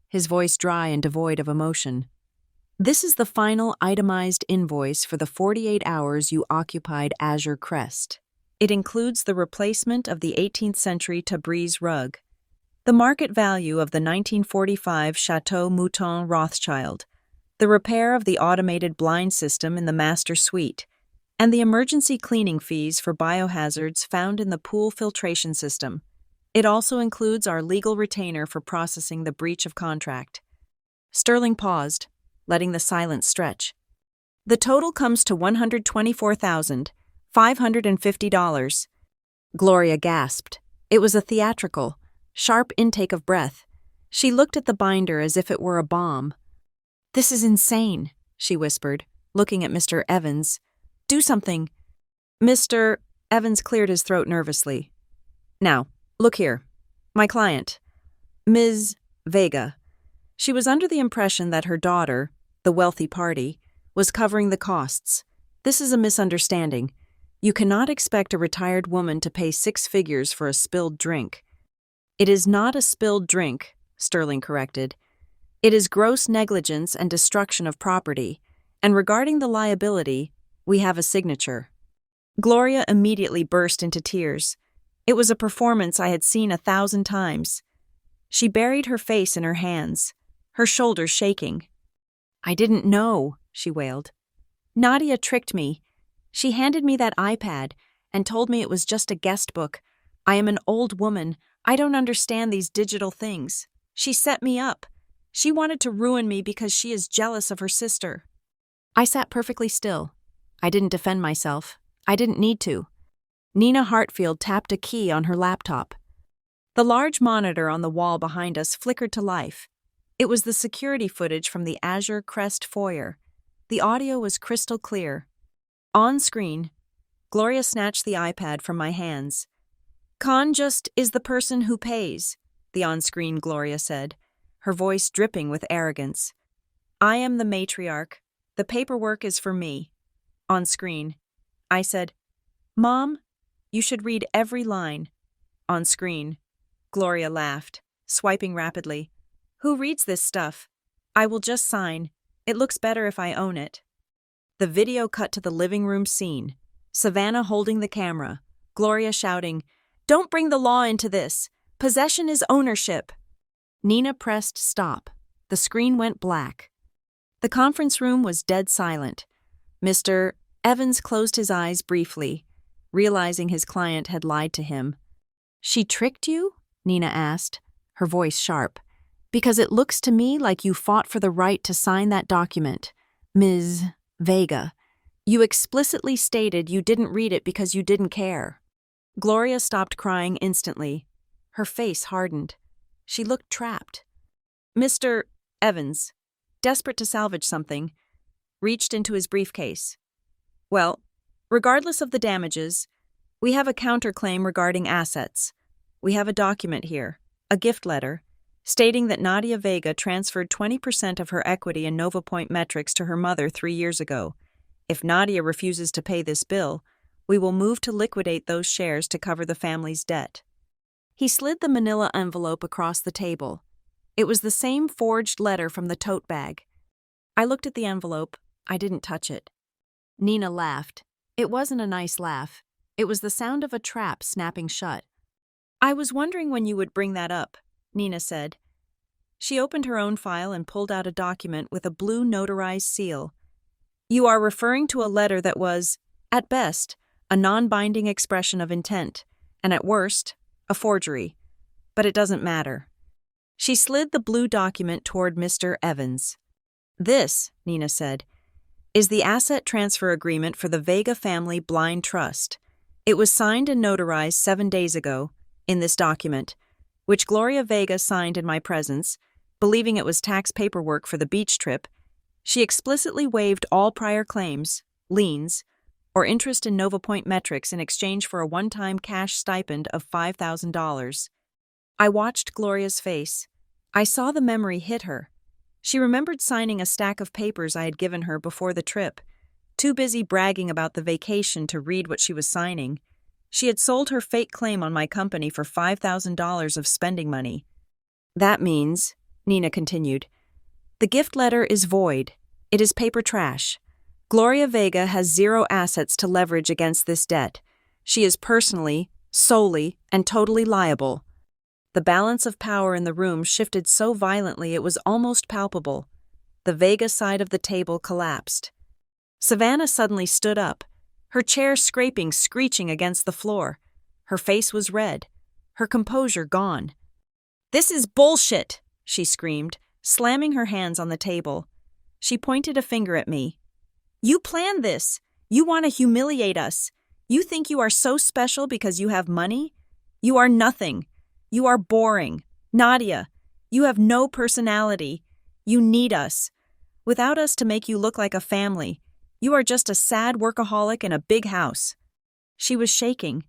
his voice dry and devoid of emotion. "This is the final itemized invoice for the 48 hours you occupied Azure Crest. It includes the replacement of the 18th century Tabriz rug, the market value of the 1945 Chateau Mouton Rothschild, the repair of the automated blind system in the master suite, and the emergency cleaning fees for biohazards found in the pool filtration system. It also includes our legal retainer for processing the breach of contract." Sterling paused, letting the silence stretch. "The total comes to $124,550. Gloria gasped. It was a theatrical, sharp intake of breath. She looked at the binder as if it were a bomb. "This is insane," she whispered, looking at Mr. Evans. "Do something." Mr. Evans cleared his throat nervously. "Now, look here. My client, Ms. Vega. She was under the impression that her daughter, the wealthy party, was covering the costs. This is a misunderstanding. You cannot expect a retired woman to pay 6 figures for a spilled drink." "It is not a spilled drink," Sterling corrected. "It is gross negligence and destruction of property. And regarding the liability, we have a signature." Gloria immediately burst into tears. It was a performance I had seen 1,000 times. She buried her face in her hands, her shoulders shaking. "I didn't know," she wailed. "Nadia tricked me. She handed me that iPad and told me it was just a guest book. I am an old woman. I don't understand these digital things. She set me up. She wanted to ruin me because she is jealous of her sister." I sat perfectly still. I didn't defend myself. I didn't need to. Nina Hartfield tapped a key on her laptop. The large monitor on the wall behind us flickered to life. It was the security footage from the Azure Crest foyer. The audio was crystal clear. On screen, Gloria snatched the iPad from my hands. "Khan just is the person who pays," the on-screen Gloria said, her voice dripping with arrogance. "I am the matriarch. The paperwork is for me." On screen, I said, "Mom, you should read every line." On screen, Gloria laughed, swiping rapidly. "Who reads this stuff? I will just sign. It looks better if I own it." The video cut to the living room scene. Savannah holding the camera, Gloria shouting, "Don't bring the law into this. Possession is ownership." Nina pressed stop. The screen went black. The conference room was dead silent. Mr. Evans closed his eyes briefly, realizing his client had lied to him. "She tricked you?" Nina asked, her voice sharp. "Because it looks to me like you fought for the right to sign that document, Ms. Vega. You explicitly stated you didn't read it because you didn't care." Gloria stopped crying instantly. Her face hardened. She looked trapped. Mr. Evans, desperate to salvage something, reached into his briefcase. "Well, regardless of the damages, we have a counterclaim regarding assets. We have a document here, a gift letter, stating that Nadia Vega transferred 20% of her equity in NovaPoint Metrics to her mother 3 years ago. If Nadia refuses to pay this bill, we will move to liquidate those shares to cover the family's debt." He slid the manila envelope across the table. It was the same forged letter from the tote bag. I looked at the envelope. I didn't touch it. Nina laughed. It wasn't a nice laugh. It was the sound of a trap snapping shut. "I was wondering when you would bring that up," Nina said. She opened her own file and pulled out a document with a blue notarized seal. "You are referring to a letter that was, at best, a non-binding expression of intent, and at worst, a forgery. But it doesn't matter." She slid the blue document toward Mr. Evans. "This," Nina said, "is the asset transfer agreement for the Vega Family Blind Trust. It was signed and notarized 7 days ago, in this document, which Gloria Vega signed in my presence, believing it was tax paperwork for the beach trip. She explicitly waived all prior claims, liens, or interest in NovaPoint Metrics in exchange for a one-time cash stipend of $5,000. I watched Gloria's face. I saw the memory hit her. She remembered signing a stack of papers I had given her before the trip. Too busy bragging about the vacation to read what she was signing. She had sold her fake claim on my company for $5,000 of spending money. "That means," Nina continued, "the gift letter is void. It is paper trash. Gloria Vega has 0 assets to leverage against this debt. She is personally, solely, and totally liable." The balance of power in the room shifted so violently it was almost palpable. The Vega side of the table collapsed. Savannah suddenly stood up, her chair screeching against the floor. Her face was red, her composure gone. "This is bullshit," she screamed, slamming her hands on the table. She pointed a finger at me. "You planned this. You want to humiliate us. You think you are so special because you have money? You are nothing. You are boring. Nadia, you have no personality. You need us. Without us to make you look like a family, you are just a sad workaholic in a big house." She was shaking.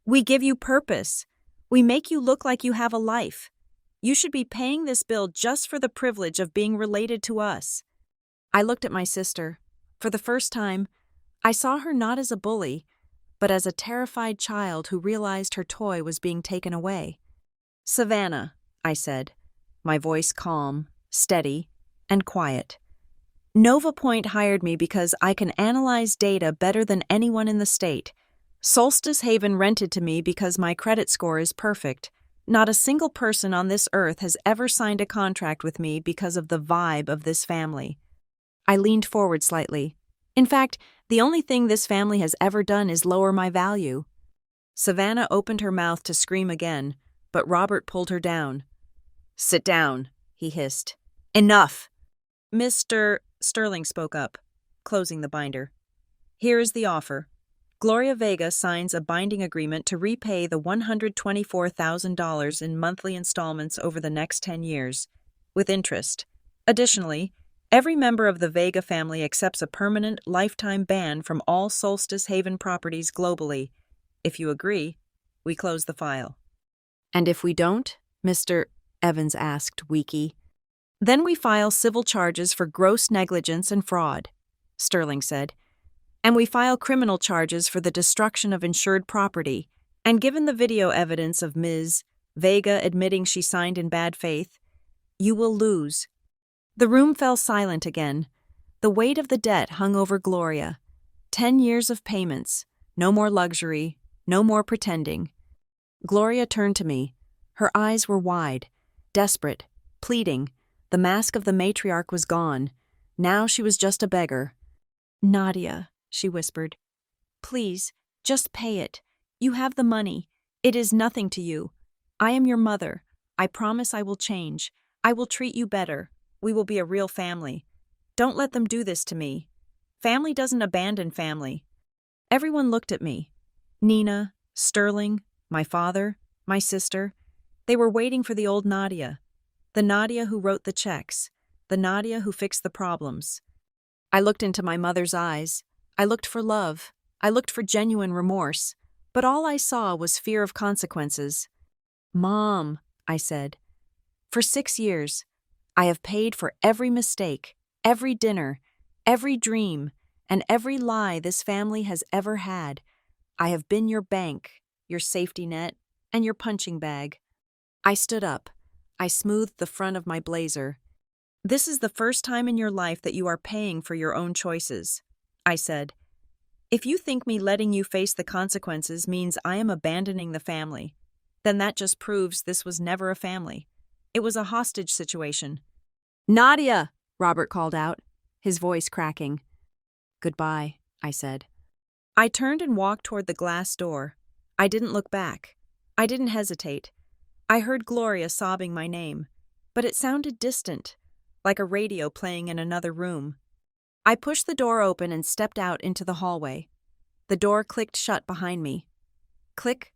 "We give you purpose. We make you look like you have a life. You should be paying this bill just for the privilege of being related to us." I looked at my sister. For the first time, I saw her not as a bully, but as a terrified child who realized her toy was being taken away. "Savannah," I said, my voice calm, steady, and quiet. Nova Point hired me because I can analyze data better than anyone in the state. Solstice Haven rented to me because my credit score is perfect. Not a single person on this earth has ever signed a contract with me because of the vibe of this family. I leaned forward slightly. In fact, the only thing this family has ever done is lower my value. Savannah opened her mouth to scream again, but Robert pulled her down. "Sit down," he hissed. "Enough!" Mr. Sterling spoke up, closing the binder. "Here is the offer. Gloria Vega signs a binding agreement to repay the $124,000 in monthly installments over the next 10 years, with interest. Additionally, every member of the Vega family accepts a permanent, lifetime ban from all Solstice Haven properties globally. If you agree, we close the file." "And if we don't?" Mr. Evans asked, weaky. "Then we file civil charges for gross negligence and fraud," Sterling said. "And we file criminal charges for the destruction of insured property. And given the video evidence of Ms. Vega admitting she signed in bad faith, you will lose." The room fell silent again. The weight of the debt hung over Gloria. 10 years of payments, no more luxury, no more pretending. Gloria turned to me. Her eyes were wide, desperate, pleading. The mask of the matriarch was gone. Now she was just a beggar. "Nadia," she whispered, "please, just pay it. You have the money. It is nothing to you. I am your mother. I promise I will change. I will treat you better. We will be a real family. Don't let them do this to me. Family doesn't abandon family." Everyone looked at me. Nina, Sterling, my father, my sister. They were waiting for the old Nadia. The Nadia who wrote the checks. The Nadia who fixed the problems. I looked into my mother's eyes. I looked for love. I looked for genuine remorse. But all I saw was fear of consequences. "Mom," I said, "for 6 years, I have paid for every mistake, every dinner, every dream, and every lie this family has ever had. I have been your bank, your safety net, and your punching bag." I stood up. I smoothed the front of my blazer. "This is the first time in your life that you are paying for your own choices," I said. "If you think me letting you face the consequences means I am abandoning the family, then that just proves this was never a family. It was a hostage situation." "Nadia!" Robert called out, his voice cracking. "Goodbye," I said. I turned and walked toward the glass door. I didn't look back. I didn't hesitate. I heard Gloria sobbing my name, but it sounded distant, like a radio playing in another room. I pushed the door open and stepped out into the hallway. The door clicked shut behind me. Click,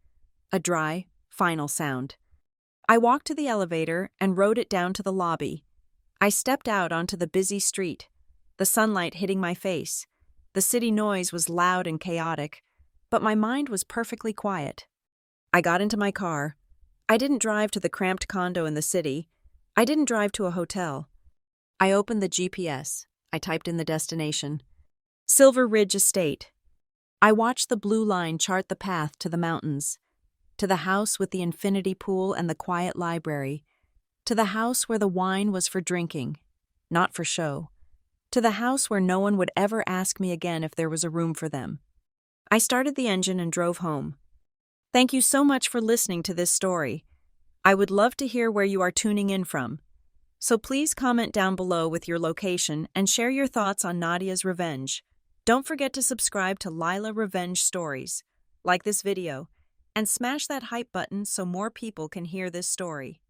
a dry, final sound. I walked to the elevator and rode it down to the lobby. I stepped out onto the busy street, the sunlight hitting my face. The city noise was loud and chaotic, but my mind was perfectly quiet. I got into my car. I didn't drive to the cramped condo in the city. I didn't drive to a hotel. I opened the GPS. I typed in the destination. Silver Ridge Estate. I watched the blue line chart the path to the mountains, to the house with the infinity pool and the quiet library, to the house where the wine was for drinking, not for show, to the house where no one would ever ask me again if there was a room for them. I started the engine and drove home. Thank you so much for listening to this story. I would love to hear where you are tuning in from. So please comment down below with your location and share your thoughts on Nadia's revenge. Don't forget to subscribe to Lila Revenge Stories, like this video, and smash that hype button so more people can hear this story.